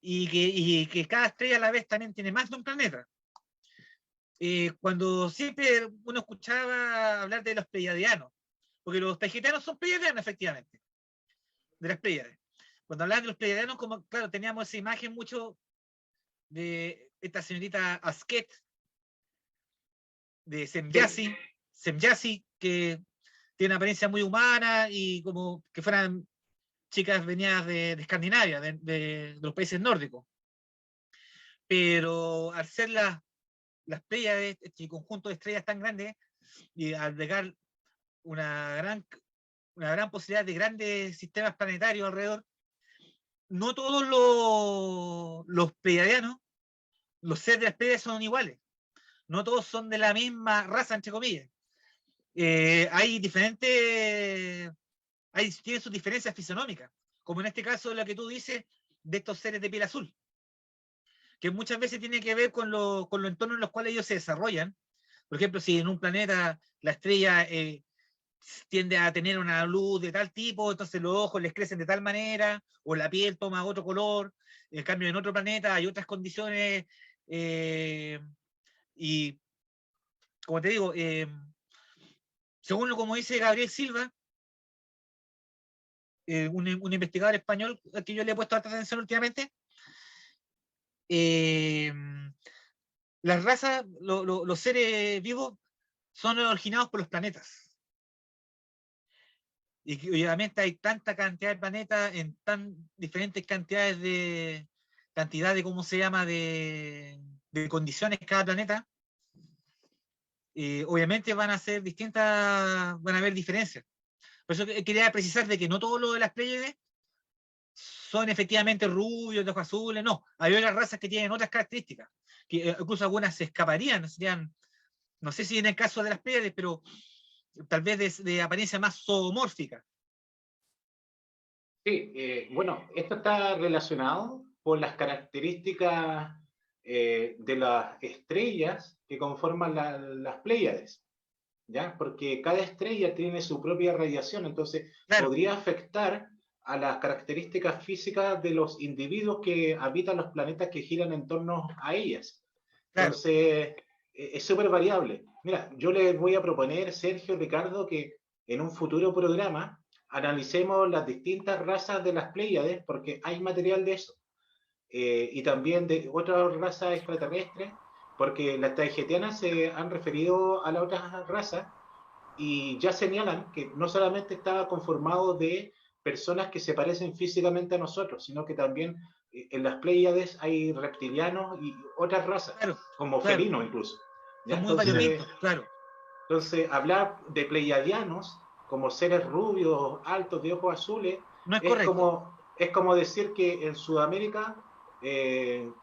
y que cada estrella a la vez también tiene más de un planeta. Cuando siempre uno escuchaba hablar de los pleiadianos, porque los taygetianos son pleiadianos, efectivamente, de las Pléyades. Cuando hablaban de los pleiadianos, como claro, teníamos esa imagen mucho de esta señorita Asket, de Semyasi, que tiene una apariencia muy humana y como que fueran chicas venidas de Escandinavia, de los países nórdicos. Pero al ser las Pléyades, este conjunto de estrellas tan grandes, y albergar una gran posibilidad de grandes sistemas planetarios alrededor, no todos los pleiadianos, los seres de las Pléyades son iguales. No todos son de la misma raza, entre comillas. Hay tienen sus diferencias fisionómicas, como en este caso lo que tú dices de estos seres de piel azul, que muchas veces tiene que ver con los entornos en los cuales ellos se desarrollan. Por ejemplo, si en un planeta la estrella tiende a tener una luz de tal tipo, entonces los ojos les crecen de tal manera, o la piel toma otro color. En cambio, en otro planeta hay otras condiciones, y como te digo, según como dice Gabriel Silva, un investigador español al que yo le he puesto harta atención últimamente, las razas, los seres vivos son originados por los planetas. Y que obviamente hay tanta cantidad de planetas en tan diferentes cantidades ¿cómo se llama?, de condiciones cada planeta. Obviamente van a ser distintas, van a haber diferencias. Por eso quería precisar de que no todo lo de las Pléyades son efectivamente rubios, de ojos azules, no. Hay otras razas que tienen otras características, que incluso algunas se escaparían, serían, no sé si en el caso de las Pléyades, pero tal vez de apariencia más zoomórfica. Sí, bueno, esto está relacionado con las características de las estrellas que conforman las Pléyades, ¿ya? Porque cada estrella tiene su propia radiación, entonces Claro. podría afectar a las características físicas de los individuos que habitan los planetas que giran en torno a ellas. Claro. Entonces, es súper variable. Mira, yo les voy a proponer, Sergio, Ricardo, que en un futuro programa analicemos las distintas razas de las Pléyades, porque hay material de eso, y también de otras razas extraterrestres, porque las taygetianas se han referido a las otras razas y ya señalan que no solamente está conformado de personas que se parecen físicamente a nosotros, sino que también en las Pléyades hay reptilianos y otras razas, Claro, como claro. felinos incluso. ¿Ya? Son muy variopintos, claro. Entonces, hablar de pleiadianos como seres rubios, altos, de ojos azules, No es correcto. es como decir que en Sudamérica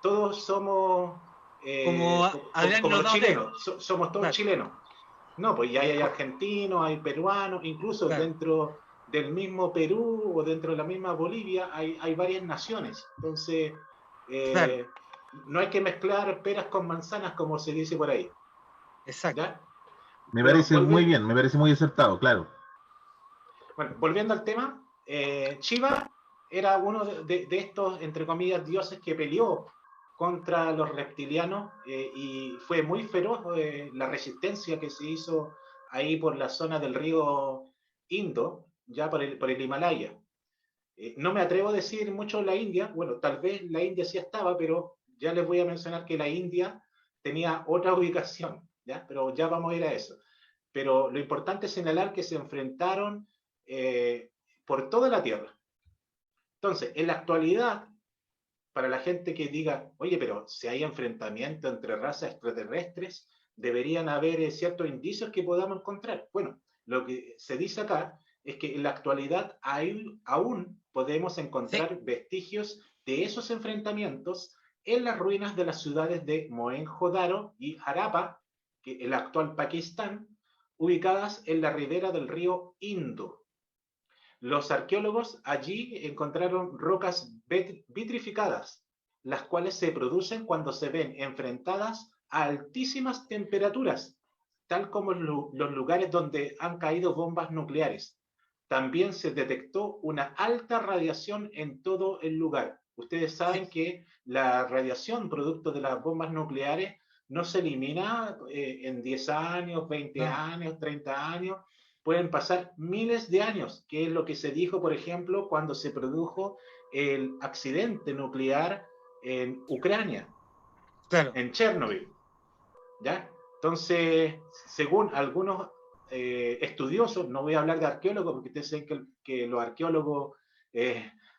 todos somos Como Adrián y como los los dados de chilenos, somos todos claro, chilenos. No, pues ya hay argentinos, hay peruanos, incluso claro. dentro del mismo Perú o dentro de la misma Bolivia hay varias naciones. Entonces, Claro. no hay que mezclar peras con manzanas, como se dice por ahí. Exacto. ¿Ya? Me Bueno, parece muy bien, me parece muy acertado, claro. Bueno, volviendo al tema, Shiva era uno de estos, entre comillas, dioses que peleó contra los reptilianos, y fue muy feroz la resistencia que se hizo ahí por la zona del río Indo, ya por el Himalaya. No me atrevo a decir mucho la India, bueno, tal vez la India sí estaba, pero ya les voy a mencionar que la India tenía otra ubicación, ¿ya? Pero ya vamos a ir a eso. Pero lo importante es señalar que se enfrentaron por toda la Tierra. Entonces, en la actualidad, para la gente que diga, oye, pero si hay enfrentamiento entre razas extraterrestres, deberían haber ciertos indicios que podamos encontrar. Bueno, lo que se dice acá es que en la actualidad aún podemos Sí, encontrar vestigios de esos enfrentamientos en las ruinas de las ciudades de Mohenjo-Daro y Harappa, que el actual Pakistán, ubicadas en la ribera del río Indo. Los arqueólogos allí encontraron rocas vitrificadas, las cuales se producen cuando se ven enfrentadas a altísimas temperaturas, tal como los lugares donde han caído bombas nucleares. También se detectó una alta radiación en todo el lugar. Ustedes sí, saben que la radiación producto de las bombas nucleares no se elimina en 10 años, 20 no, años, 30 años, pueden pasar miles de años, que es lo que se dijo, por ejemplo, cuando se produjo el accidente nuclear en Ucrania, claro. en Chernobyl, ¿ya? Entonces, según algunos estudiosos, no voy a hablar de arqueólogos, porque ustedes saben que los arqueólogos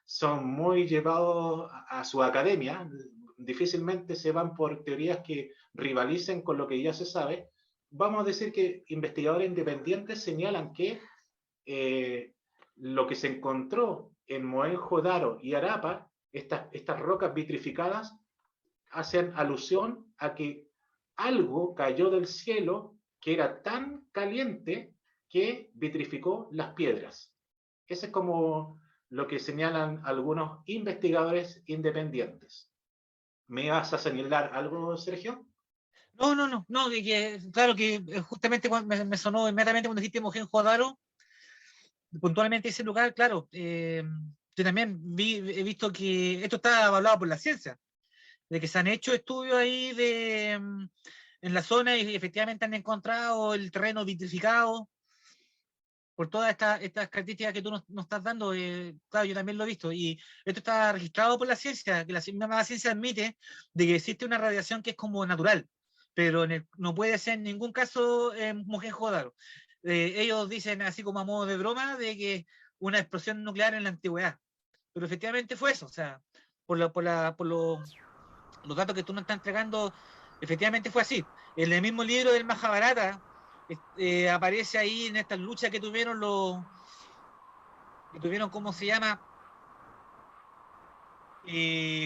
son muy llevados a su academia, difícilmente se van por teorías que rivalicen con lo que ya se sabe. Vamos a decir que investigadores independientes señalan que lo que se encontró en Mohenjo-Daro y Harappa, estas rocas vitrificadas, hacen alusión a que algo cayó del cielo que era tan caliente que vitrificó las piedras. Ese es como lo que señalan algunos investigadores independientes. ¿Me vas a señalar algo, Sergio? No, no, no, no, claro que justamente me sonó inmediatamente cuando dijiste Mohenjo-Daro, puntualmente ese lugar, claro, yo también he visto que esto está avalado por la ciencia, de que se han hecho estudios ahí en la zona y efectivamente han encontrado el terreno vitrificado por todas estas características que tú nos estás dando. Claro, yo también lo he visto y esto está registrado por la ciencia, que la misma ciencia admite de que existe una radiación que es como natural, pero no puede ser en ningún caso Mohenjo-Daro. Ellos dicen así como a modo de broma de que una explosión nuclear en la antigüedad, pero efectivamente fue eso, o sea, los datos que tú nos estás entregando, efectivamente fue así. En el mismo libro del Mahabharata aparece ahí en estas luchas que tuvieron, ¿cómo se llama?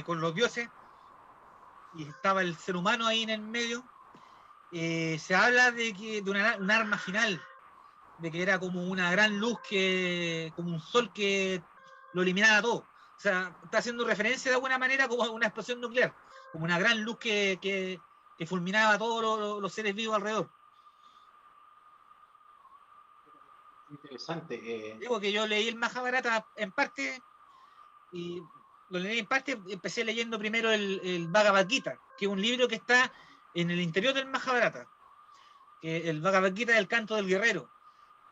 Con los dioses, y estaba el ser humano ahí en el medio. Se habla de un arma final, de que era como una gran luz, como un sol que lo eliminaba todo. O sea, está haciendo referencia de alguna manera como a una explosión nuclear, como una gran luz que fulminaba a todos los seres vivos alrededor. Interesante. Digo que yo leí el Mahabharata en parte, y lo leí en parte, empecé leyendo primero el Bhagavad Gita, que es un libro que está en el interior del Mahabharata, que el Bhagavad Gita es el canto del guerrero,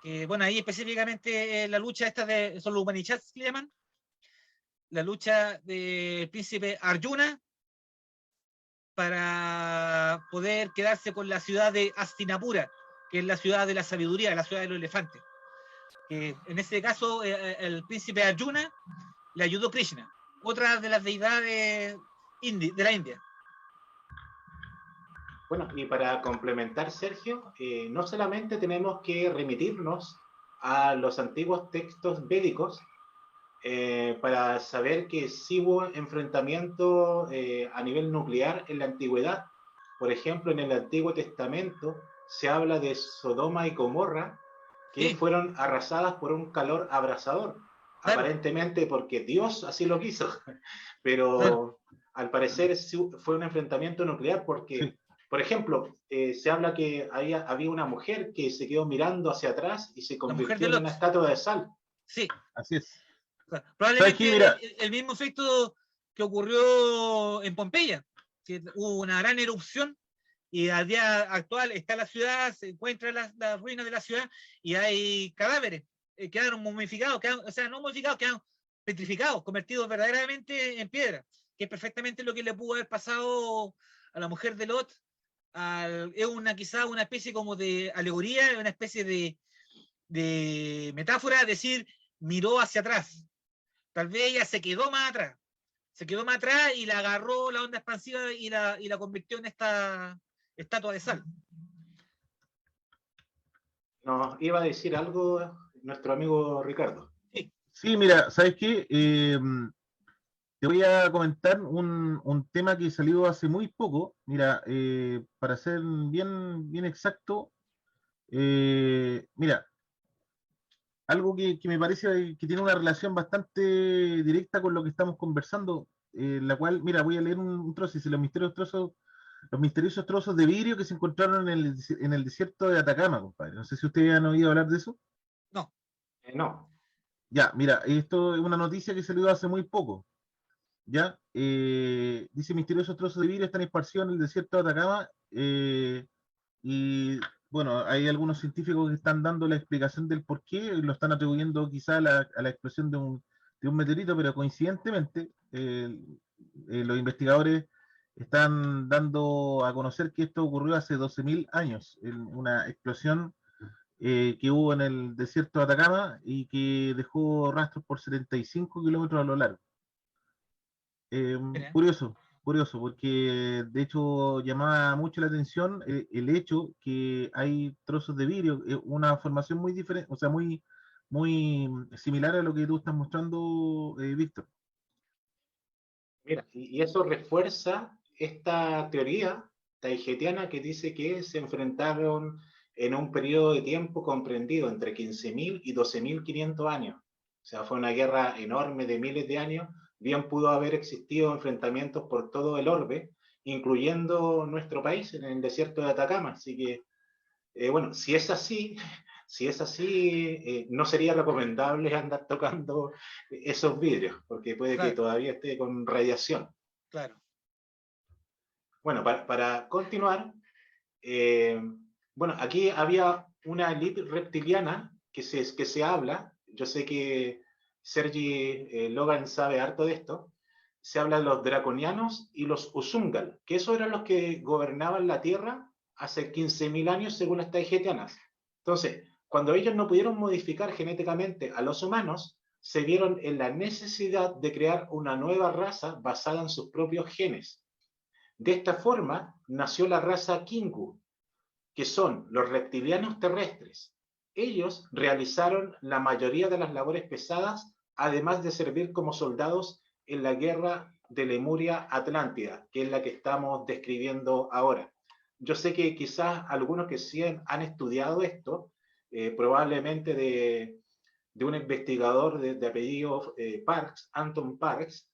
que bueno, ahí específicamente la lucha esta son los Upanishads que le llaman, la lucha del príncipe Arjuna para poder quedarse con la ciudad de Hastinapura, que es la ciudad de la sabiduría, la ciudad de los elefantes. Que en ese caso, el príncipe Arjuna le ayudó Krishna, otra de las deidades de la India. Bueno, y para complementar, Sergio, no solamente tenemos que remitirnos a los antiguos textos védicos para saber que sí hubo enfrentamiento a nivel nuclear en la antigüedad. Por ejemplo, en el Antiguo Testamento se habla de Sodoma y Gomorra, que Sí, fueron arrasadas por un calor abrasador, claro, aparentemente porque Dios así lo quiso, claro. pero al parecer fue un enfrentamiento nuclear Sí, porque, por ejemplo, se habla que había una mujer que se quedó mirando hacia atrás y se La mujer convirtió de en Lot, una estatua de sal. sí. así es. Claro. ¿Sabes qué? Probablemente Mira, el mismo efecto que ocurrió en Pompeya, que hubo una gran erupción y al día actual está la ciudad, se encuentran las ruinas de la ciudad y hay cadáveres. quedaron momificados, o sea, no momificados, quedaron petrificados, convertidos verdaderamente en piedra, que es perfectamente lo que le pudo haber pasado a la mujer de Lot. Es quizá una especie como de alegoría, una especie de metáfora, decir, miró hacia atrás. Tal vez ella se quedó más atrás y la agarró la onda expansiva y la convirtió en esta estatua de sal. Nos iba a decir algo nuestro amigo Ricardo. Sí, mira, ¿sabes qué? Te voy a comentar un tema que salió hace muy poco. Mira, para ser bien exacto, mira, algo que me parece que tiene una relación bastante directa con lo que estamos conversando, la cual, mira, voy a leer un trozo, dice, los misteriosos trozos de vidrio que se encontraron en el desierto de Atacama, compadre. No sé si ustedes han oído hablar de eso. No. No. Ya, mira, esto es una noticia que salió hace muy poco. ¿Ya? Dice, misteriosos trozos de vidrio están esparcidos en el desierto de Atacama, y bueno, hay algunos científicos que están dando la explicación del por qué, lo están atribuyendo quizá a la explosión de un meteorito, pero coincidentemente los investigadores están dando a conocer que esto ocurrió hace 12.000 años, una explosión que hubo en el desierto de Atacama y que dejó rastros por 75 kilómetros a lo largo. Curioso, curioso, porque de hecho llamaba mucho la atención el hecho que hay trozos de vidrio, una formación muy diferente, o sea, muy similar a lo que tú estás mostrando, Víctor. Mira, y eso refuerza esta teoría taigetiana que dice que se enfrentaron en un periodo de tiempo comprendido entre 15.000 y 12.500 años. O sea, fue una guerra enorme de miles de años. Bien pudo haber existido enfrentamientos por todo el orbe, incluyendo nuestro país, en el desierto de Atacama. Así que, bueno, si es así, no sería recomendable andar tocando esos vidrios, porque puede que todavía esté con radiación. Claro. Bueno, para continuar, bueno, aquí había una élite reptiliana que se habla, yo sé que Sergi Logan sabe harto de esto, se habla de los draconianos y los Usungal, que esos eran los que gobernaban la Tierra hace 15.000 años según las taigetianas. Entonces, cuando ellos no pudieron modificar genéticamente a los humanos, se vieron en la necesidad de crear una nueva raza basada en sus propios genes. De esta forma nació la raza Kingu, que son los reptilianos terrestres. Ellos realizaron la mayoría de las labores pesadas, además de servir como soldados en la guerra de Lemuria Atlántida, que es la que estamos describiendo ahora. Yo sé que quizás algunos que sí han estudiado esto, probablemente de un investigador de apellido Parks, Anton Parks,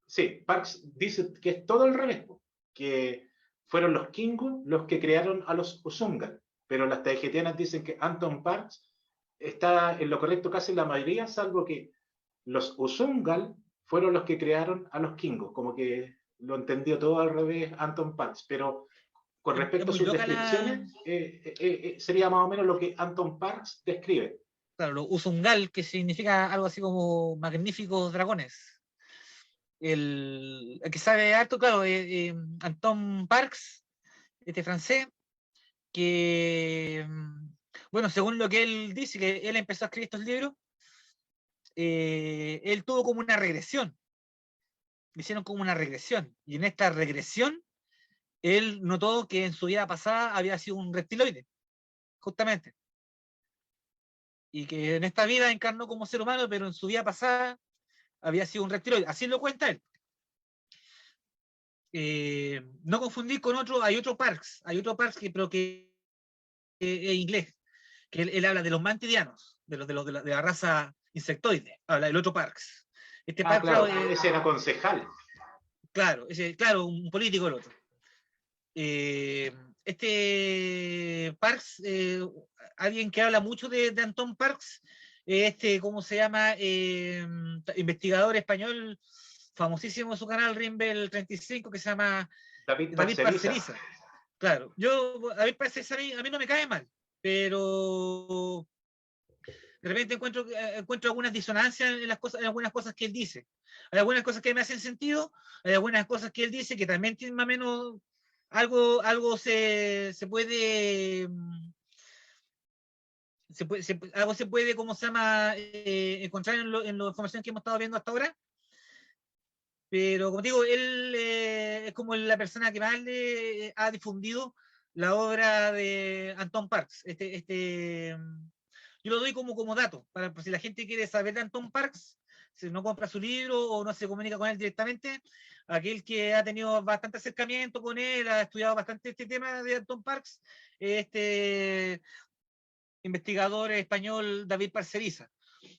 sí, Parks dice que es todo al revés, que fueron los Kingu los que crearon a los Usungal, pero las taigetianas dicen que Anton Parks está en lo correcto casi la mayoría, salvo que los Usungal fueron los que crearon a los Kingu, como que lo entendió todo al revés Anton Parks, pero con respecto a sus descripciones, sería más o menos lo que Anton Parks describe. Claro, los Usungal, que significa algo así como magníficos dragones. El que sabe harto, claro, Anton Parks, este francés, que, bueno, según lo que él dice, que él empezó a escribir estos libros, él tuvo como una regresión, le hicieron como una regresión, y en esta regresión, él notó que en su vida pasada había sido un reptiloide, justamente, y que en esta vida encarnó como ser humano, pero en su vida pasada había sido un reptiloide, así lo cuenta él. No confundir con otro, hay otro Parks pero que es inglés, que él habla de los mantidianos, de la raza insectoide, habla del otro Parks. Este Parks, claro, ese era concejal. Claro, un político el otro. Este Parks, alguien que habla mucho de Anton Parks, ¿cómo se llama? Investigador español famosísimo en su canal Rimbel 35, que se llama David Parceriza. Claro, David Parceriza a mí no me cae mal, pero de repente encuentro algunas disonancias en las cosas, en algunas cosas que él dice. Hay algunas cosas que me hacen sentido, hay algunas cosas que él dice que también tienen más o menos algo se puede, algo se puede, ¿cómo se llama? Encontrar en la información que hemos estado viendo hasta ahora. Pero como digo, él es como la persona que más le ha difundido la obra de Anton Parks. Yo lo doy como dato, para si la gente quiere saber de Anton Parks, si no compra su libro o no se comunica con él directamente, aquel que ha tenido bastante acercamiento con él, ha estudiado bastante este tema de Anton Parks, este investigador español David Parceriza.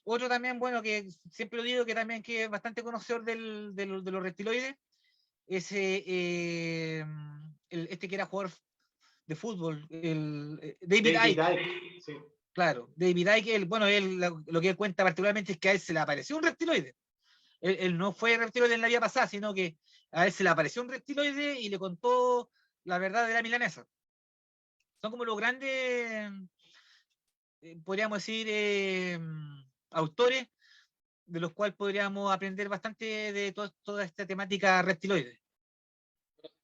Otro también, bueno, que siempre lo digo, que también que es bastante conocedor de los reptiloides, es este que era jugador de fútbol, David Icke. Icke, sí. Claro, David Icke, bueno, lo que él cuenta particularmente es que a él se le apareció un reptiloide. Él no fue reptiloide en la vida pasada, sino que a él se le apareció un reptiloide y le contó la verdad de la milanesa. Son como los grandes, podríamos decir, autores de los cuales podríamos aprender bastante de toda esta temática reptiloide.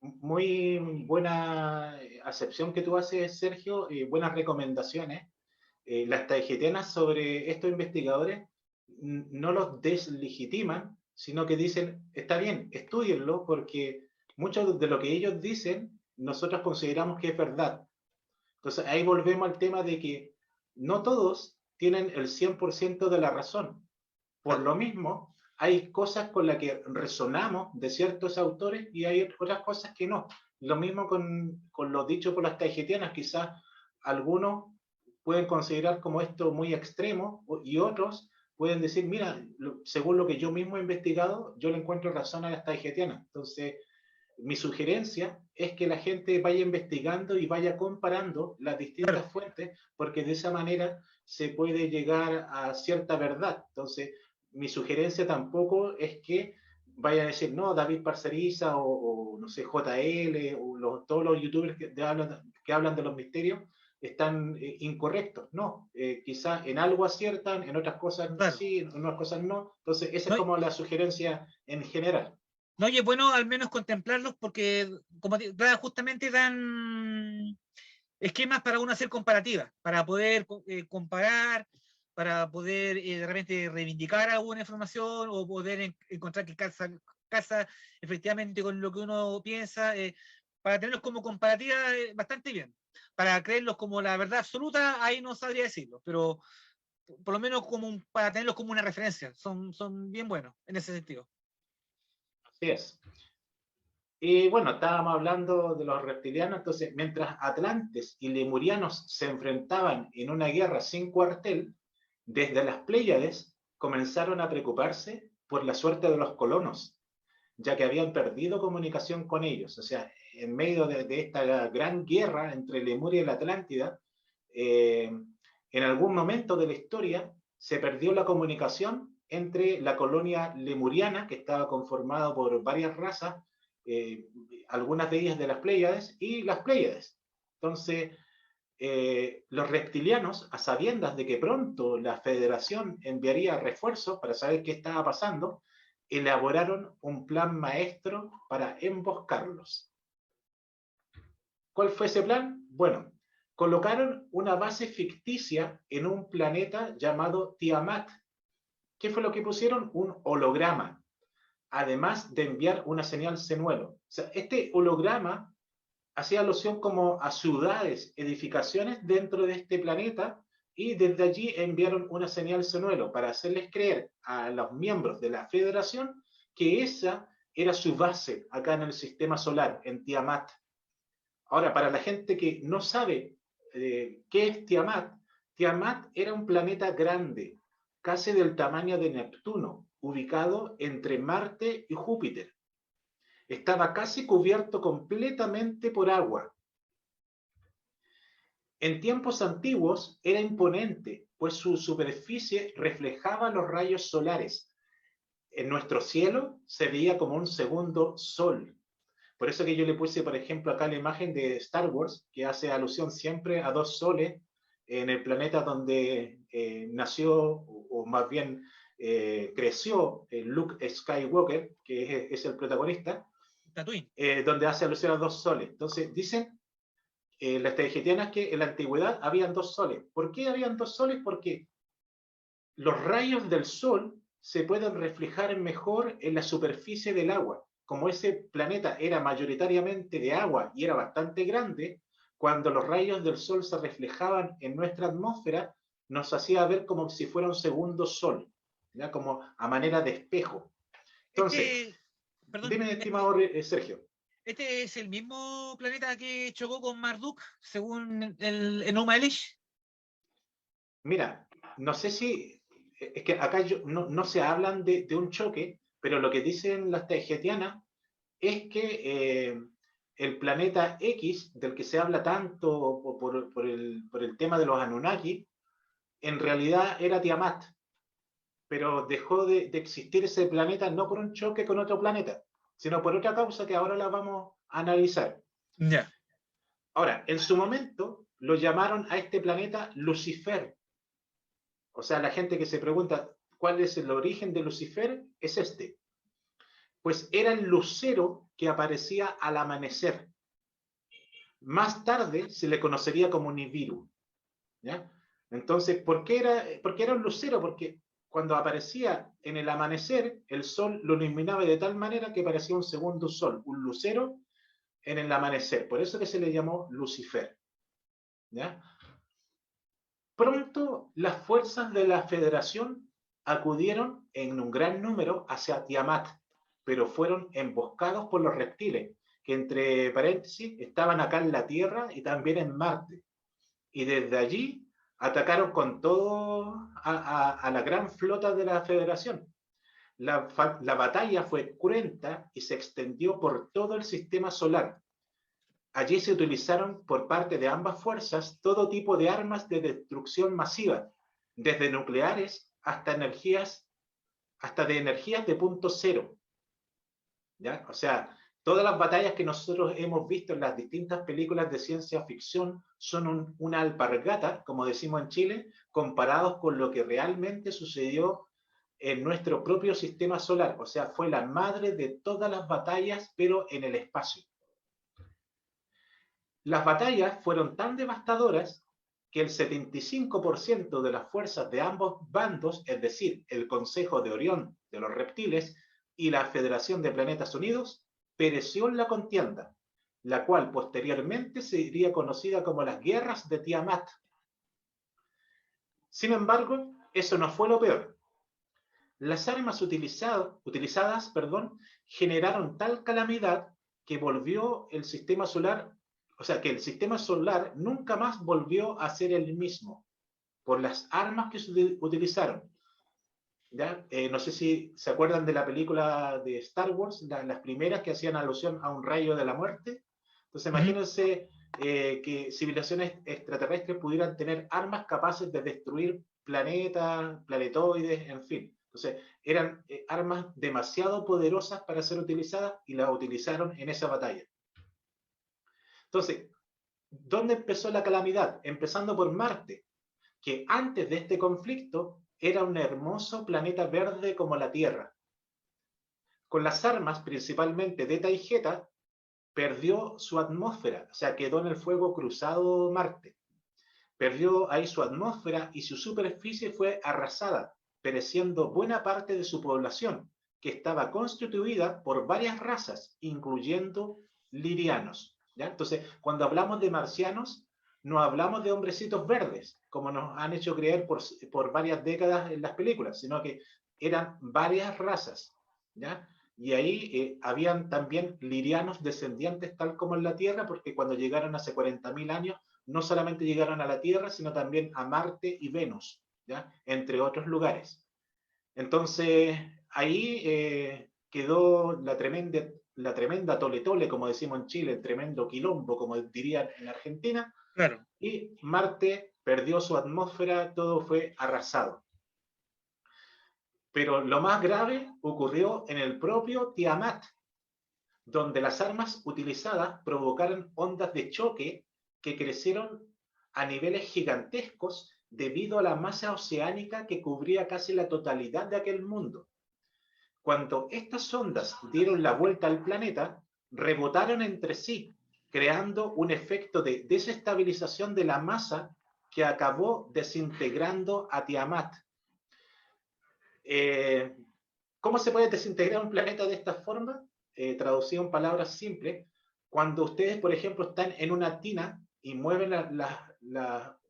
Muy buena acepción que tú haces, Sergio, buenas recomendaciones. Las taijetianas sobre estos investigadores no los deslegitiman, sino que dicen, está bien, estúdienlo, porque mucho de lo que ellos dicen nosotros consideramos que es verdad. Entonces ahí volvemos al tema de que no todos tienen el 100% de la razón. Por lo mismo, hay cosas con las que resonamos de ciertos autores y hay otras cosas que no. Lo mismo con lo dicho por las taijetianas, quizás algunos pueden considerar como esto muy extremo y otros pueden decir, mira, según lo que yo mismo he investigado, yo le encuentro razón a las taijetianas. Entonces, mi sugerencia es que la gente vaya investigando y vaya comparando las distintas fuentes, porque de esa manera se puede llegar a cierta verdad. Entonces, mi sugerencia tampoco es que vayan a decir, no, David Parceriza o no sé, JL, o todos los youtubers que hablan de los misterios están incorrectos. No, quizás en algo aciertan, en otras cosas sí, en otras cosas no. Entonces, esa es como la sugerencia en general. No, y es bueno al menos contemplarlos porque, como justamente dan esquemas para uno hacer comparativas, para poder comparar, para poder de repente reivindicar alguna información o poder encontrar que casa efectivamente con lo que uno piensa, para tenerlos como comparativa bastante bien. Para creerlos como la verdad absoluta, ahí no sabría decirlo, pero por lo menos para tenerlos como una referencia, son bien buenos en ese sentido. Así es. Y bueno, estábamos hablando de los reptilianos, entonces mientras atlantes y lemurianos se enfrentaban en una guerra sin cuartel, desde las Pléyades comenzaron a preocuparse por la suerte de los colonos, ya que habían perdido comunicación con ellos. O sea, en medio de esta gran guerra entre Lemuria y la Atlántida, en algún momento de la historia se perdió la comunicación entre la colonia lemuriana, que estaba conformada por varias razas, algunas de ellas de las Pléyades, y las Pléyades. Entonces, los reptilianos, a sabiendas de que pronto la Federación enviaría refuerzos para saber qué estaba pasando, elaboraron un plan maestro para emboscarlos. ¿Cuál fue ese plan? Bueno, colocaron una base ficticia en un planeta llamado Tiamat. ¿Qué fue lo que pusieron? Un holograma, además de enviar una señal señuelo. O sea, este holograma hacía alusión como a ciudades, edificaciones dentro de este planeta, y desde allí enviaron una señal señuelo para hacerles creer a los miembros de la Federación que esa era su base acá en el sistema solar, en Tiamat. Ahora, para la gente que no sabe qué es Tiamat, Tiamat era un planeta grande, casi del tamaño de Neptuno, ubicado entre Marte y Júpiter. Estaba casi cubierto completamente por agua. En tiempos antiguos era imponente, pues su superficie reflejaba los rayos solares. En nuestro cielo se veía como un segundo sol. Por eso que yo le puse, por ejemplo, acá la imagen de Star Wars, que hace alusión siempre a dos soles, en el planeta donde nació, o más bien creció Luke Skywalker, que es el protagonista, Tatooine. donde hace alusión a dos soles. Entonces, dicen las taygetianas que en la antigüedad habían dos soles. ¿Por qué habían dos soles? Porque los rayos del sol se pueden reflejar mejor en la superficie del agua. Como ese planeta era mayoritariamente de agua y era bastante grande, cuando los rayos del sol se reflejaban en nuestra atmósfera, nos hacía ver como si fuera un segundo sol, ¿ya? Como a manera de espejo. Entonces, Perdón, dime, estimado Sergio. ¿este es el mismo planeta que chocó con Marduk, según el Enuma Elish? Mira, no sé si, es que acá no se hablan de un choque, pero lo que dicen las taygetianas es que el planeta X, del que se habla tanto por el tema de los Anunnaki, en realidad era Tiamat, pero dejó de existir ese planeta no por un choque con otro planeta, sino por otra causa que ahora la vamos a analizar. Ya. Ahora, en su momento lo llamaron a este planeta Lucifer. O sea, la gente que se pregunta cuál es el origen de Lucifer, es este. Pues era el lucero que aparecía al amanecer. Más tarde se le conocería como Nibiru, ¿ya? Entonces, ¿por qué era un lucero? Porque cuando aparecía en el amanecer, el sol lo iluminaba de tal manera que parecía un segundo sol, un lucero en el amanecer. Por eso que se le llamó Lucifer, ¿ya? Pronto las fuerzas de la Federación acudieron en un gran número hacia Tiamat, pero fueron emboscados por los reptiles, que entre paréntesis estaban acá en la Tierra y también en Marte. Y desde allí atacaron con todo a la gran flota de la Federación. La batalla fue cruenta y se extendió por todo el sistema solar. Allí se utilizaron por parte de ambas fuerzas todo tipo de armas de destrucción masiva, desde nucleares hasta de energías de punto cero. ¿Ya? O sea, todas las batallas que nosotros hemos visto en las distintas películas de ciencia ficción son una alpargata, como decimos en Chile, comparados con lo que realmente sucedió en nuestro propio sistema solar. O sea, fue la madre de todas las batallas, pero en el espacio. Las batallas fueron tan devastadoras que el 75% de las fuerzas de ambos bandos, es decir, el Consejo de Orión de los Reptiles y la Federación de Planetas Unidos, pereció en la contienda, la cual posteriormente sería conocida como las Guerras de Tiamat. Sin embargo, eso no fue lo peor. Las armas utilizadas generaron tal calamidad que volvió el sistema solar, o sea, que el sistema solar nunca más volvió a ser el mismo por las armas que se utilizaron. ¿Ya? No sé si se acuerdan de la película de Star Wars, las primeras que hacían alusión a un rayo de la muerte. Entonces, imagínense que civilizaciones extraterrestres pudieran tener armas capaces de destruir planetas, planetoides, en fin. Entonces, eran armas demasiado poderosas para ser utilizadas y las utilizaron en esa batalla. Entonces, ¿dónde empezó la calamidad? Empezando por Marte, que antes de este conflicto era un hermoso planeta verde como la Tierra. Con las armas, principalmente de Eta y Geta, perdió su atmósfera, o sea, quedó en el fuego cruzado Marte. Perdió ahí su atmósfera y su superficie fue arrasada, pereciendo buena parte de su población, que estaba constituida por varias razas, incluyendo lirianos. ¿Ya? Entonces, cuando hablamos de marcianos, no hablamos de hombrecitos verdes, como nos han hecho creer por varias décadas en las películas, sino que eran varias razas. ¿Ya? Y ahí habían también lirianos descendientes, tal como en la Tierra, porque cuando llegaron hace 40.000 años, no solamente llegaron a la Tierra, sino también a Marte y Venus, ¿ya? Entre otros lugares. Entonces, ahí quedó la tremenda tole-tole, como decimos en Chile, el tremendo quilombo, como dirían en Argentina. Claro. Y Marte perdió su atmósfera, todo fue arrasado. Pero lo más grave ocurrió en el propio Tiamat, donde las armas utilizadas provocaron ondas de choque que crecieron a niveles gigantescos debido a la masa oceánica que cubría casi la totalidad de aquel mundo. Cuando estas ondas dieron la vuelta al planeta, rebotaron entre sí, creando un efecto de desestabilización de la masa que acabó desintegrando a Tiamat. ¿Cómo se puede desintegrar un planeta de esta forma? Traducido en palabras simples, cuando ustedes, por ejemplo, están en una tina y mueven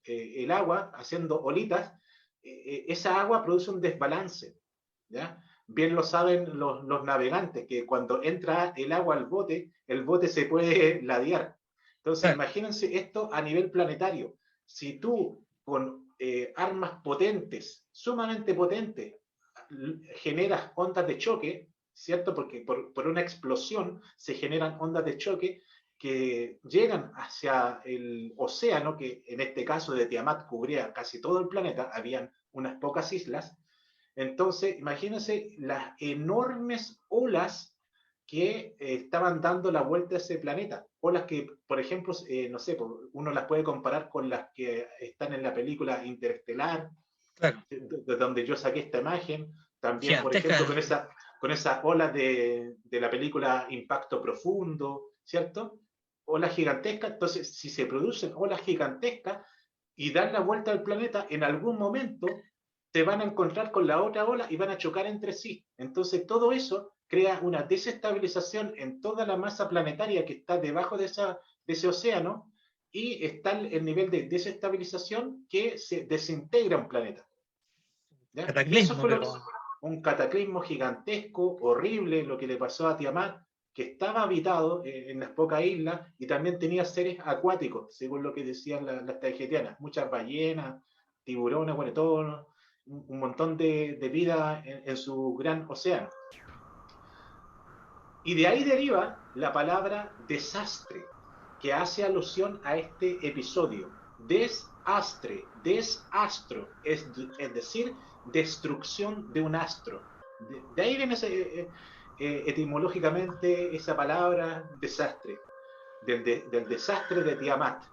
el agua haciendo olitas, esa agua produce un desbalance, ¿ya? Bien lo saben los navegantes, que cuando entra el agua al bote, el bote se puede ladear. Entonces, imagínense esto a nivel planetario. Si tú con armas potentes, sumamente potentes, generas ondas de choque, ¿cierto? Porque por una explosión se generan ondas de choque que llegan hacia el océano, que en este caso de Tiamat cubría casi todo el planeta, habían unas pocas islas. Entonces, imagínense las enormes olas que estaban dando la vuelta a ese planeta. Olas que, por ejemplo, no sé, uno las puede comparar con las que están en la película Interestelar, Claro. de donde yo saqué esta imagen. También, Gigantesca. por ejemplo, con esa ola de la película Impacto Profundo, ¿cierto? Olas gigantescas. Entonces, si se producen olas gigantescas y dan la vuelta al planeta, en algún momento se van a encontrar con la otra ola y van a chocar entre sí. Entonces, todo eso crea una desestabilización en toda la masa planetaria que está debajo de ese océano, y está el nivel de desestabilización que se desintegra un planeta. ¿Ya? Y eso Cataclismo, fue un cataclismo gigantesco, horrible, lo que le pasó a Tiamat, que estaba habitado en las pocas islas y también tenía seres acuáticos, según lo que decían las taigetianas, muchas ballenas, tiburones, bueno, todo un montón de vida en su gran océano. Y de ahí deriva la palabra desastre, que hace alusión a este episodio. Desastre, desastro, es decir, destrucción de un astro. De ahí viene etimológicamente esa palabra desastre, del desastre de Tiamat.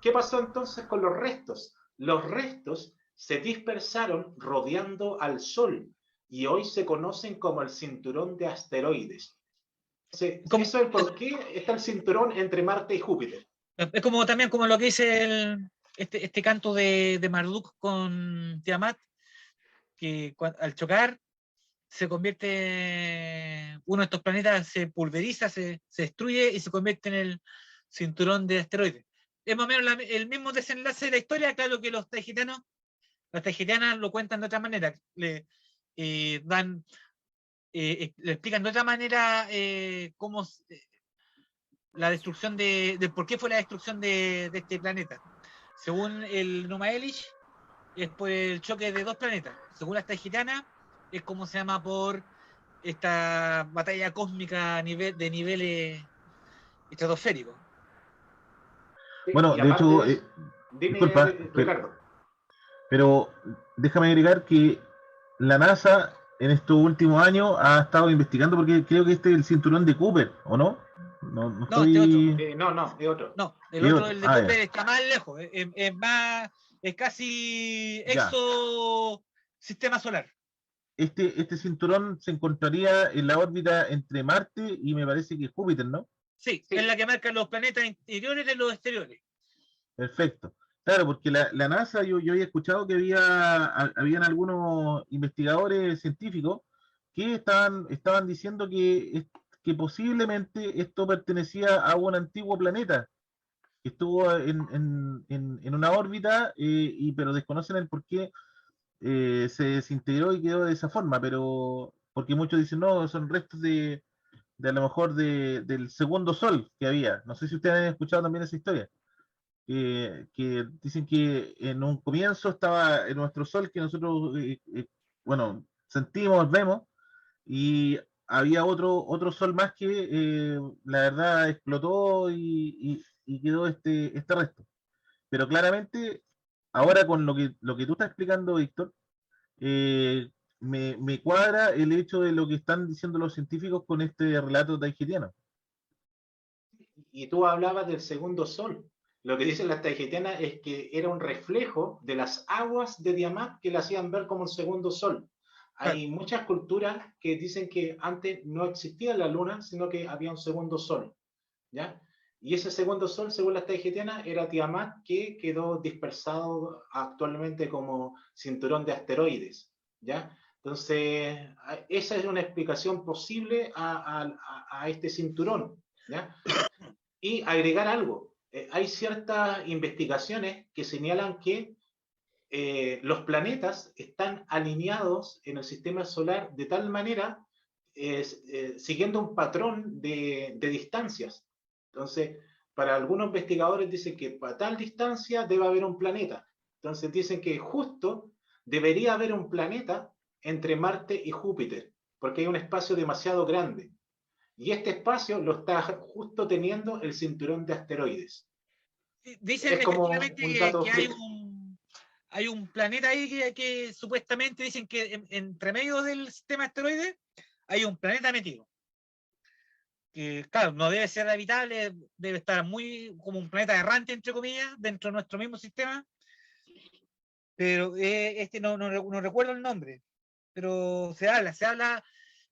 ¿Qué pasó entonces con los restos? Los restos se dispersaron rodeando al Sol y hoy se conocen como el cinturón de asteroides. Eso es el por qué está el cinturón entre Marte y Júpiter. Es como también como lo que dice este canto de Marduk con Tiamat, que al chocar se convierte, uno de estos planetas se pulveriza, se destruye y se convierte en el cinturón de asteroides. Es más o menos el mismo desenlace de la historia. Claro que las taigetianas lo cuentan de otra manera, le explican de otra manera cómo la destrucción de por qué fue la destrucción de este planeta. Según el Numa Elish, es por el choque de dos planetas. Según las taigetianas, es como se llama por esta batalla cósmica de niveles estratosféricos. Bueno, de hecho, disculpa, Ricardo. Pero déjame agregar que la NASA en estos últimos años ha estado investigando, porque creo que este es el cinturón de Cooper, ¿o no? No estoy... Este otro. No, es otro. No, el otro, el de Cooper, está más lejos. Es casi exosistema solar. Este cinturón se encontraría en la órbita entre Marte y me parece que Júpiter, ¿no? Sí, es la que marca los planetas interiores de los exteriores. Perfecto. Claro, porque la NASA, yo había escuchado que habían algunos investigadores científicos que estaban diciendo que posiblemente esto pertenecía a un antiguo planeta que estuvo en una órbita, pero desconocen el por qué se desintegró y quedó de esa forma, pero porque muchos dicen, no, son restos de a lo mejor del segundo sol que había. No sé si ustedes han escuchado también esa historia. Que dicen que en un comienzo estaba en nuestro sol que nosotros, bueno, sentimos, vemos, y había otro sol más que la verdad explotó y quedó este resto. Pero claramente, ahora con lo que tú estás explicando, Víctor, me cuadra el hecho de lo que están diciendo los científicos con este relato taigetiano. Y tú hablabas del segundo sol. lo que dicen las tahitianas es que era un reflejo de las aguas de Tiamat que la hacían ver como un segundo sol. Hay muchas culturas que dicen que antes no existía la luna, sino que había un segundo sol, ¿ya? Y ese segundo sol, según las tahitianas, era Tiamat, que quedó dispersado actualmente como cinturón de asteroides, ¿ya? Entonces, esa es una explicación posible a este cinturón, ¿ya? Y agregar algo, hay ciertas investigaciones que señalan que los planetas están alineados en el sistema solar de tal manera, siguiendo un patrón de distancias. Entonces, para algunos investigadores dicen que para tal distancia debe haber un planeta. Entonces dicen que justo debería haber un planeta entre Marte y Júpiter, porque hay un espacio demasiado grande. Y este espacio lo está justo teniendo el cinturón de asteroides. Dicen Es como efectivamente un dato que freak. hay un planeta ahí que supuestamente dicen que entre medio del sistema de asteroides hay un planeta metido. Que claro, no debe ser habitable, debe estar muy como un planeta errante, entre comillas, dentro de nuestro mismo sistema. Pero no recuerdo el nombre. Pero se habla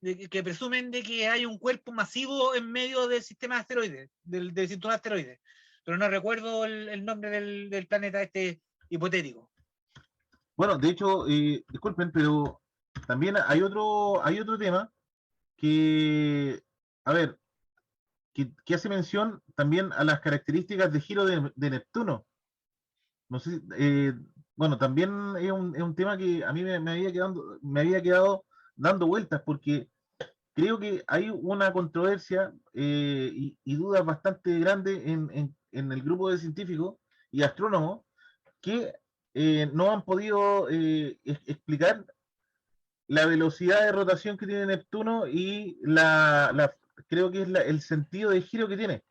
de que presumen de que hay un cuerpo masivo en medio del sistema de asteroides, del cinturón de asteroides. Pero no recuerdo el nombre del planeta este hipotético. Bueno, de hecho, disculpen, pero también hay otro tema que, a ver, que hace mención también a las características de giro de Neptuno. No sé, bueno, también es un tema que a mí me había quedado dando vueltas porque creo que hay una controversia y dudas bastante grandes en el grupo de científicos y astrónomos que no han podido explicar la velocidad de rotación que tiene Neptuno y creo que es el sentido de giro que tiene,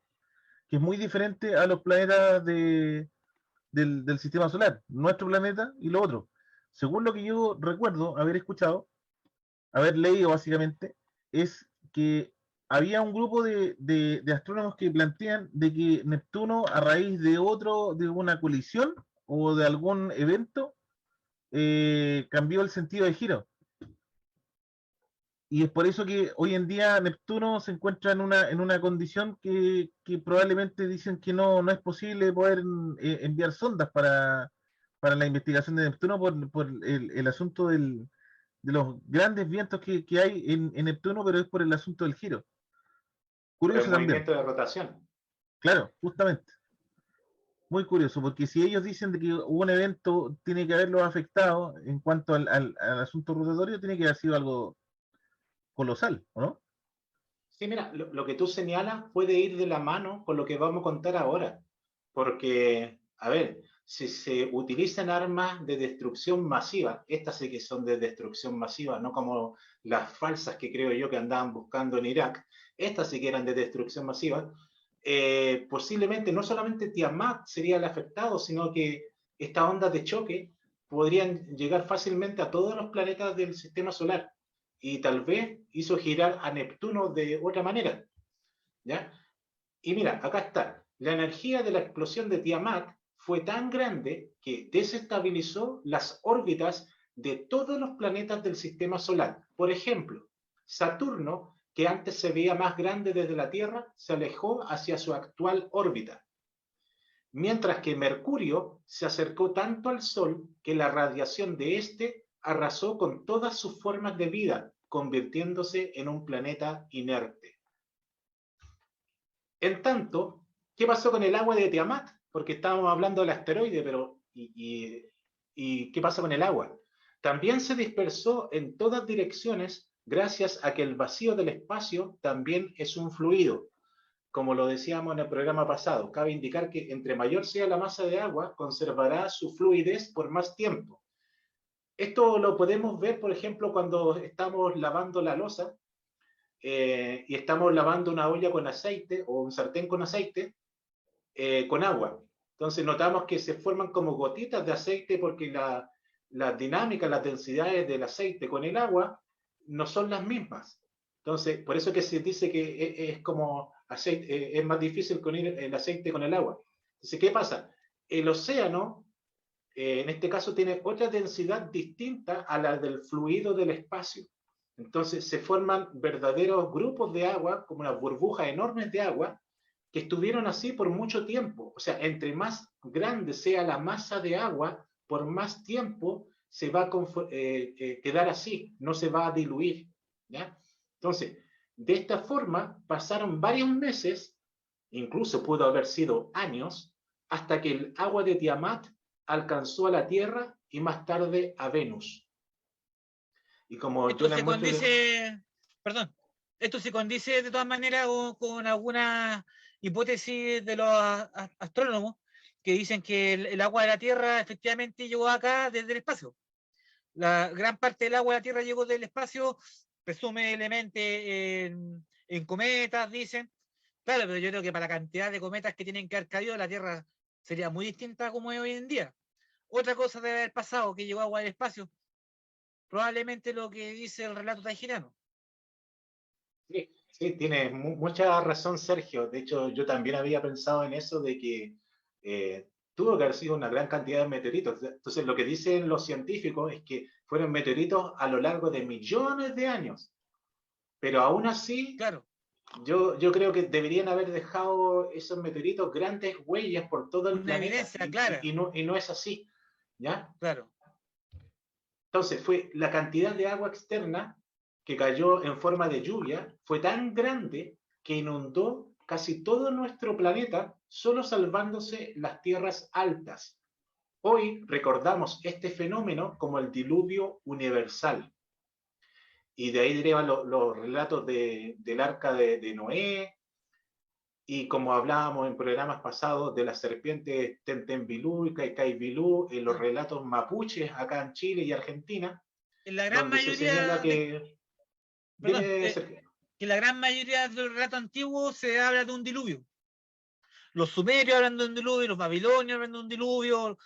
que es muy diferente a los planetas del sistema solar, nuestro planeta y lo otro. Según lo que yo recuerdo haber escuchado, haber leído básicamente, es que había un grupo de astrónomos que plantean de que Neptuno, a raíz de una colisión o de algún evento, cambió el sentido de giro. Y es por eso que hoy en día Neptuno se encuentra en una condición que probablemente dicen que no es posible poder enviar sondas para la investigación de Neptuno por el asunto de los grandes vientos que hay en Neptuno, pero es por el asunto del giro. Por el Curioso también, movimiento de rotación. claro, justamente. Muy curioso, porque si ellos dicen de que hubo un evento, tiene que haberlo afectado en cuanto al asunto rotatorio, tiene que haber sido algo colosal, ¿o no? Sí, mira, lo que tú señalas puede ir de la mano con lo que vamos a contar ahora, porque, a ver, si se utilizan armas de destrucción masiva, estas sí que son de destrucción masiva, no como las falsas que creo yo que andaban buscando en Irak, estas sí que eran de destrucción masiva, posiblemente no solamente Tiamat sería el afectado, sino que estas ondas de choque podrían llegar fácilmente a todos los planetas del sistema solar y tal vez hizo girar a Neptuno de otra manera, ¿ya? Y mira, acá está, la energía de la explosión de Tiamat fue tan grande que desestabilizó las órbitas de todos los planetas del sistema solar. Por ejemplo, Saturno, que antes se veía más grande desde la Tierra, se alejó hacia su actual órbita. Mientras que Mercurio se acercó tanto al Sol que la radiación de este arrasó con todas sus formas de vida, convirtiéndose en un planeta inerte. En tanto, ¿qué pasó con el agua de Tiamat? Porque estábamos hablando del asteroide, pero ¿y qué pasa con el agua? También se dispersó en todas direcciones gracias a que el vacío del espacio también es un fluido. Como lo decíamos en el programa pasado, cabe indicar que entre mayor sea la masa de agua, conservará su fluidez por más tiempo. Esto lo podemos ver, por ejemplo, cuando estamos lavando la loza y estamos lavando una olla con aceite o un sartén con aceite con agua. Entonces notamos que se forman como gotitas de aceite porque la dinámica, las densidades del aceite con el agua no son las mismas. Entonces, por eso que se dice que es como aceite, es más difícil unir el aceite con el agua. Entonces, ¿qué pasa? El océano, en este caso, tiene otra densidad distinta a la del fluido del espacio. Entonces, se forman verdaderos grupos de agua, como unas burbujas enormes de agua, que estuvieron así por mucho tiempo. O sea, entre más grande sea la masa de agua, por más tiempo se va a quedar así, no se va a diluir. ¿Ya? Entonces, de esta forma pasaron varios meses, incluso pudo haber sido años, hasta que el agua de Tiamat alcanzó a la Tierra y más tarde a Venus. Y como yo Esto les se muestro... condice, perdón, esto se condice de todas maneras con alguna hipótesis de los astrónomos que dicen que el agua de la Tierra efectivamente llegó acá desde el espacio. La gran parte del agua de la Tierra llegó del espacio, presumiblemente en cometas, dicen. Claro, pero yo creo que para la cantidad de cometas que tienen que haber caído, la Tierra sería muy distinta como es hoy en día. Otra cosa debe haber pasado, que llegó agua del espacio. Probablemente lo que dice el relato tajirano. Sí, sí, tienes mucha razón, Sergio. De hecho, yo también había pensado en eso de que tuvo que haber sido una gran cantidad de meteoritos. Entonces, lo que dicen los científicos es que fueron meteoritos a lo largo de millones de años. Pero aún así, Claro, yo creo que deberían haber dejado esos meteoritos grandes huellas por todo el una planeta. evidencia clara. Y no es así. ¿Ya? Claro. Entonces, fue la cantidad de agua externa que cayó en forma de lluvia fue tan grande que inundó casi todo nuestro planeta, solo salvándose las tierras altas. Hoy recordamos este fenómeno como el diluvio universal. Y de ahí derivan los relatos del arca de Noé, y como hablábamos en programas pasados de las serpientes Tentembilú y Caicaibilú, en los relatos mapuches acá en Chile y Argentina, En la gran donde se señala mayoría que... perdón, Dime, Sergio. que la gran mayoría de los relatos antiguos se habla de un diluvio. Los sumerios hablan de un diluvio, los babilonios hablan de un diluvio,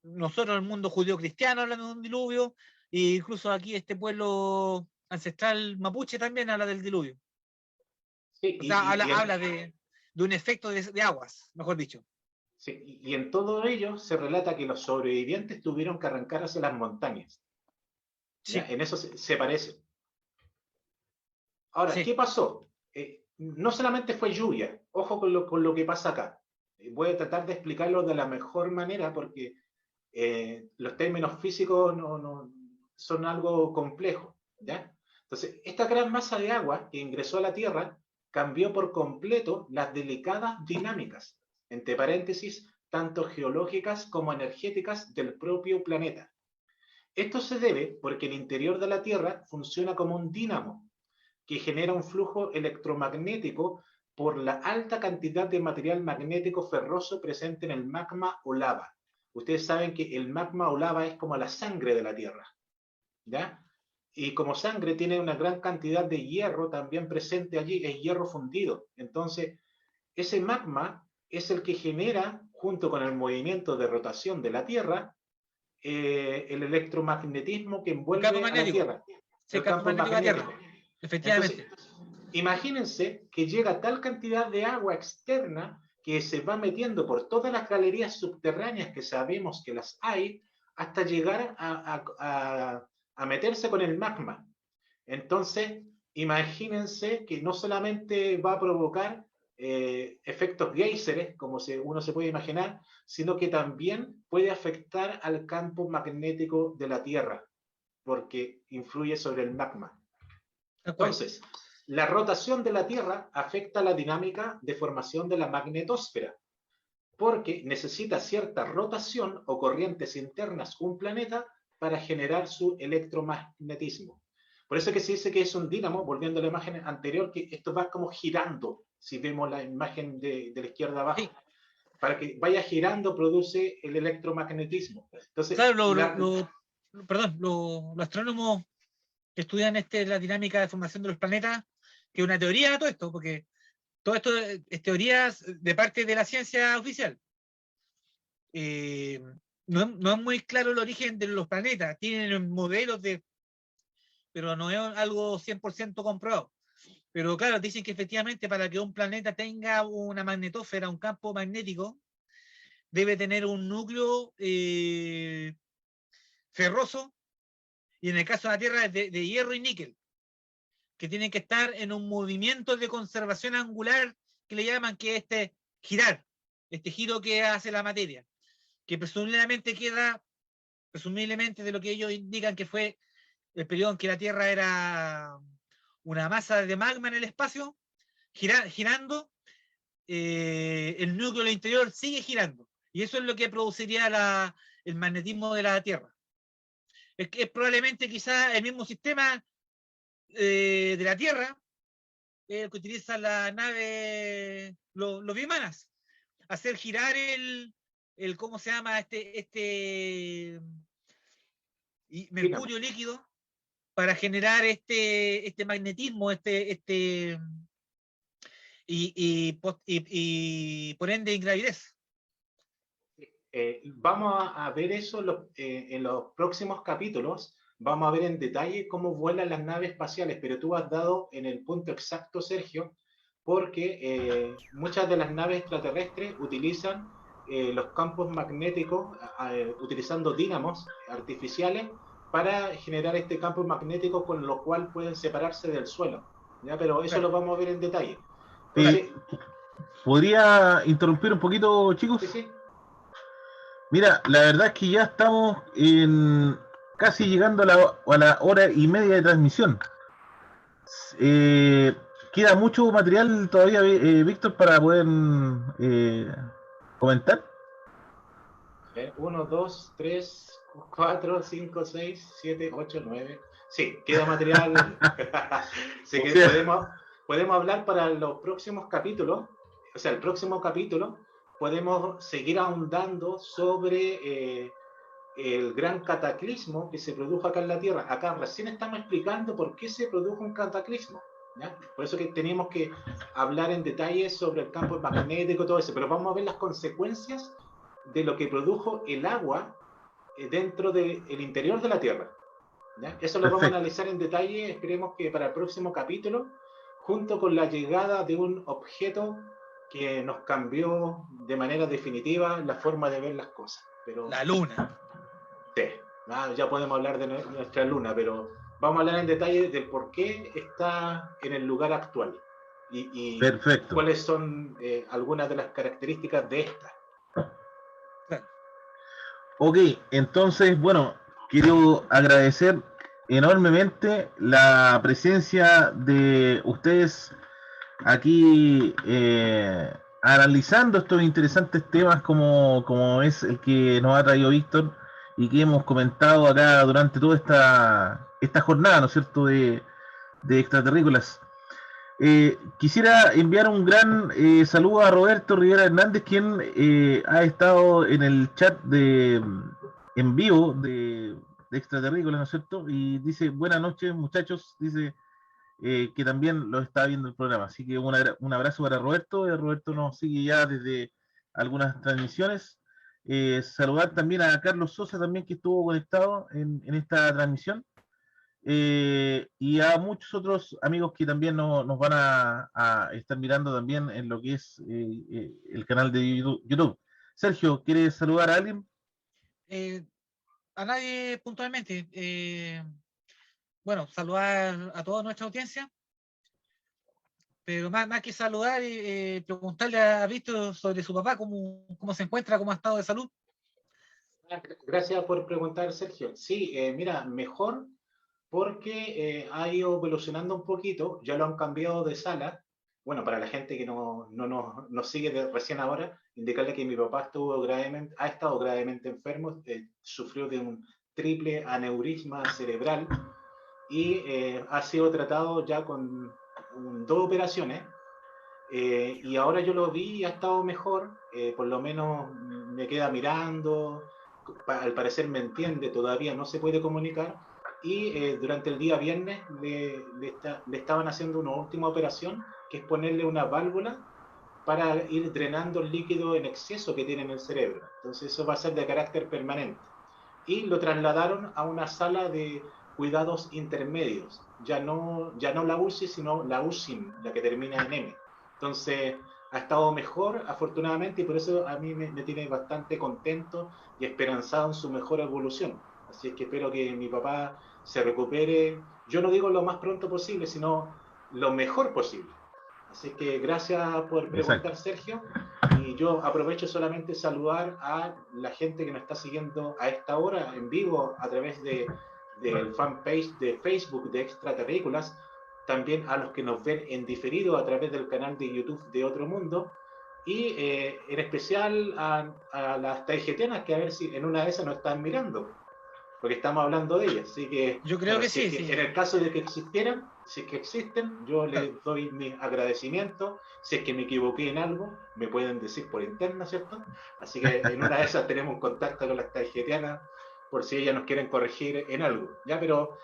nosotros, el mundo judío-cristiano, hablan de un diluvio, e incluso aquí este pueblo ancestral mapuche también habla del diluvio. Sí, O sea, habla de un efecto de aguas, mejor dicho. sí, y en todo ello se relata que los sobrevivientes tuvieron que arrancar hacia las montañas. ¿Ya? Sí, En eso se parece. Ahora, sí. ¿qué pasó? No solamente fue lluvia, ojo con lo que pasa acá. Voy a tratar de explicarlo de la mejor manera porque los términos físicos son algo complejo. ¿Ya? Entonces, esta gran masa de agua que ingresó a la Tierra cambió por completo las delicadas dinámicas, entre paréntesis, tanto geológicas como energéticas del propio planeta. Esto se debe porque el interior de la Tierra funciona como un dínamo que genera un flujo electromagnético por la alta cantidad de material magnético ferroso presente en el magma o lava. Ustedes saben que el magma o lava es como la sangre de la Tierra, ¿ya? Y como sangre tiene una gran cantidad de hierro también presente allí, es hierro fundido. Entonces, ese magma es el que genera, junto con el movimiento de rotación de la Tierra, el electromagnetismo que El campo envuelve a la magnético. Tierra, Sí, el el campo campo magnético de la magnético. Tierra. Entonces, Efectivamente. imagínense que llega tal cantidad de agua externa que se va metiendo por todas las galerías subterráneas que sabemos que las hay, hasta llegar a meterse con el magma. Entonces, imagínense que no solamente va a provocar efectos géiseres, como uno se puede imaginar, sino que también puede afectar al campo magnético de la Tierra, porque influye sobre el magma. Entonces, la rotación de la Tierra afecta la dinámica de formación de la magnetosfera, porque necesita cierta rotación o corrientes internas un planeta para generar su electromagnetismo. Por eso que se dice que es un dínamo, volviendo a la imagen anterior, que esto va como girando, si vemos la imagen de la izquierda abajo. Sí. Para que vaya girando produce el electromagnetismo. Entonces, claro, los astrónomos que estudian la dinámica de formación de los planetas, que es una teoría de todo esto, porque todo esto es teorías de parte de la ciencia oficial. No es muy claro el origen de los planetas, tienen modelos pero no es algo 100% comprobado. Pero claro, dicen que efectivamente para que un planeta tenga una magnetósfera, un campo magnético, debe tener un núcleo ferroso, y en el caso de la Tierra es de hierro y níquel, que tienen que estar en un movimiento de conservación angular que le llaman, que es girar, este giro que hace la materia, que presumiblemente queda, presumiblemente de lo que ellos indican que fue el periodo en que la Tierra era una masa de magma en el espacio, girando, el núcleo del interior sigue girando. Y eso es lo que produciría el magnetismo de la Tierra. Es que es probablemente quizás el mismo sistema de la Tierra que utiliza la nave, los bimanas, hacer girar ¿cómo se llama? Mercurio líquido para generar este magnetismo, y por ende ingravidez. Vamos a ver eso en los próximos capítulos. Vamos a ver en detalle cómo vuelan las naves espaciales, pero tú has dado en el punto exacto, Sergio, porque muchas de las naves extraterrestres utilizan los campos magnéticos, utilizando dínamos artificiales para generar este campo magnético con lo cual pueden separarse del suelo. ¿Ya? Pero eso lo vamos a ver en detalle. Entonces, ¿podría interrumpir un poquito, chicos? sí, sí. Mira, la verdad es que ya estamos casi llegando a la hora y media de transmisión. ¿Queda mucho material todavía, Víctor, para poder comentar? 1, 2, 3, 4, 5, 6, 7, 8, 9. Sí, queda material. Así que podemos hablar para los próximos capítulos. O sea, el próximo capítulo podemos seguir ahondando sobre el gran cataclismo que se produjo acá en la Tierra. Acá recién estamos explicando por qué se produjo un cataclismo, ¿ya? Por eso que tenemos que hablar en detalle sobre el campo magnético y todo eso, pero vamos a ver las consecuencias de lo que produjo el agua dentro del interior de la Tierra, ¿ya? Eso lo vamos a analizar en detalle, esperemos que para el próximo capítulo, junto con la llegada de un objeto que nos cambió de manera definitiva la forma de ver las cosas. Pero, la Luna. Sí, ya podemos hablar de nuestra Luna, pero vamos a hablar en detalle del por qué está en el lugar actual y cuáles son algunas de las características de esta. Ok, entonces, bueno, quiero agradecer enormemente la presencia de ustedes aquí analizando estos interesantes temas como es el que nos ha traído Víctor y que hemos comentado acá durante toda esta jornada, ¿no es cierto?, de extraterrícolas. Quisiera enviar un gran saludo a Roberto Rivera Hernández, quien ha estado en el chat en vivo de extraterrícolas, ¿no es cierto? Y dice, buenas noches muchachos, dice que también lo está viendo el programa. Así que un abrazo para Roberto. Roberto nos sigue ya desde algunas transmisiones. Saludar también a Carlos Sosa también, que estuvo conectado en esta transmisión. Y a muchos otros amigos que también nos van a estar mirando también en lo que es el canal de YouTube. Sergio, ¿quieres saludar a alguien? A nadie puntualmente. Bueno, saludar a toda nuestra audiencia, pero más que saludar, preguntarle a Víctor sobre su papá, cómo se encuentra, cómo ha estado de salud. Gracias por preguntar, Sergio. Sí, mira, mejor porque ha ido evolucionando un poquito, ya lo han cambiado de sala. Bueno, para la gente que no nos sigue recién ahora, indicarle que mi papá ha estado gravemente enfermo, sufrió de un triple aneurisma cerebral y ha sido tratado ya con 2 operaciones. Y ahora yo lo vi y ha estado mejor, por lo menos me queda mirando, al parecer me entiende, todavía no se puede comunicar, y durante el día viernes le estaban haciendo una última operación, que es ponerle una válvula para ir drenando el líquido en exceso que tiene en el cerebro. Entonces eso va a ser de carácter permanente. Y lo trasladaron a una sala de cuidados intermedios, ya no la UCI, sino la UCIM, la que termina en M. Entonces, ha estado mejor, afortunadamente, y por eso a mí me tiene bastante contento y esperanzado en su mejor evolución. Así es que espero que mi papá se recupere, yo no digo lo más pronto posible, sino lo mejor posible. Así que gracias por preguntar, Exacto. Sergio. Y yo aprovecho solamente saludar a la gente que nos está siguiendo a esta hora en vivo a través del fanpage de Facebook de Extraterrícolas, también a los que nos ven en diferido a través del canal de YouTube de Otro Mundo, y en especial a las taijetianas, que a ver si en una de esas nos están mirando, porque estamos hablando de ellas. Así que, Yo creo bueno, que si es sí, que sí. en el caso de que existieran, si es que existen, yo les doy mi agradecimiento. Si es que me equivoqué en algo, me pueden decir por interna, ¿cierto? Así que en una de esas tenemos un contacto con las tarjetianas por si ellas nos quieren corregir en algo. Ya, pero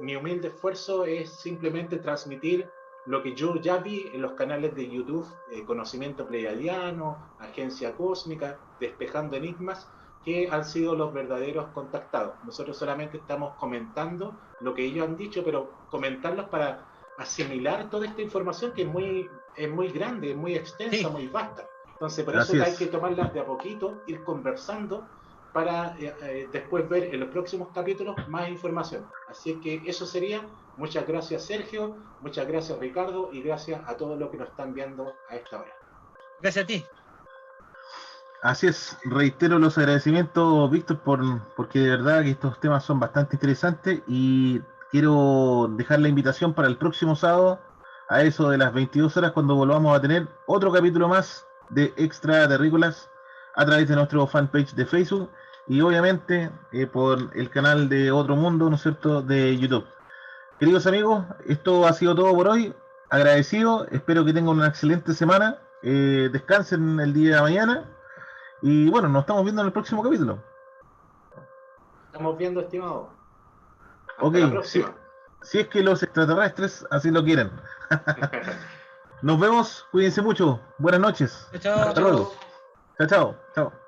mi humilde esfuerzo es simplemente transmitir lo que yo ya vi en los canales de YouTube, Conocimiento Pleiadiano, Agencia Cósmica, Despejando Enigmas, que han sido los verdaderos contactados. Nosotros solamente estamos comentando lo que ellos han dicho, pero comentarlos para asimilar toda esta información que es muy grande, es muy extensa, Sí, muy vasta. Entonces, por eso Así hay que es. tomarlas de a poquito, ir conversando para después ver en los próximos capítulos más información. Así es que eso sería. Muchas gracias, Sergio, muchas gracias, Ricardo, y gracias a todos los que nos están viendo a esta hora. gracias a ti. Así es, reitero los agradecimientos, Víctor, porque de verdad que estos temas son bastante interesantes y quiero dejar la invitación para el próximo sábado a eso de las 22 horas cuando volvamos a tener otro capítulo más de Extra Terrícolas a través de nuestro fanpage de Facebook y obviamente por el canal de Otro Mundo, ¿no es cierto?, de YouTube. Queridos amigos, esto ha sido todo por hoy. Agradecido, espero que tengan una excelente semana. Descansen el día de mañana. Y bueno, nos estamos viendo en el próximo capítulo. Estamos viendo, estimado. Ok, Hasta la si, próxima. si es que los extraterrestres así lo quieren. Nos vemos, cuídense mucho. Buenas noches. Chao, Chao, Hasta chao. luego. chao. Chao, chao. Chao.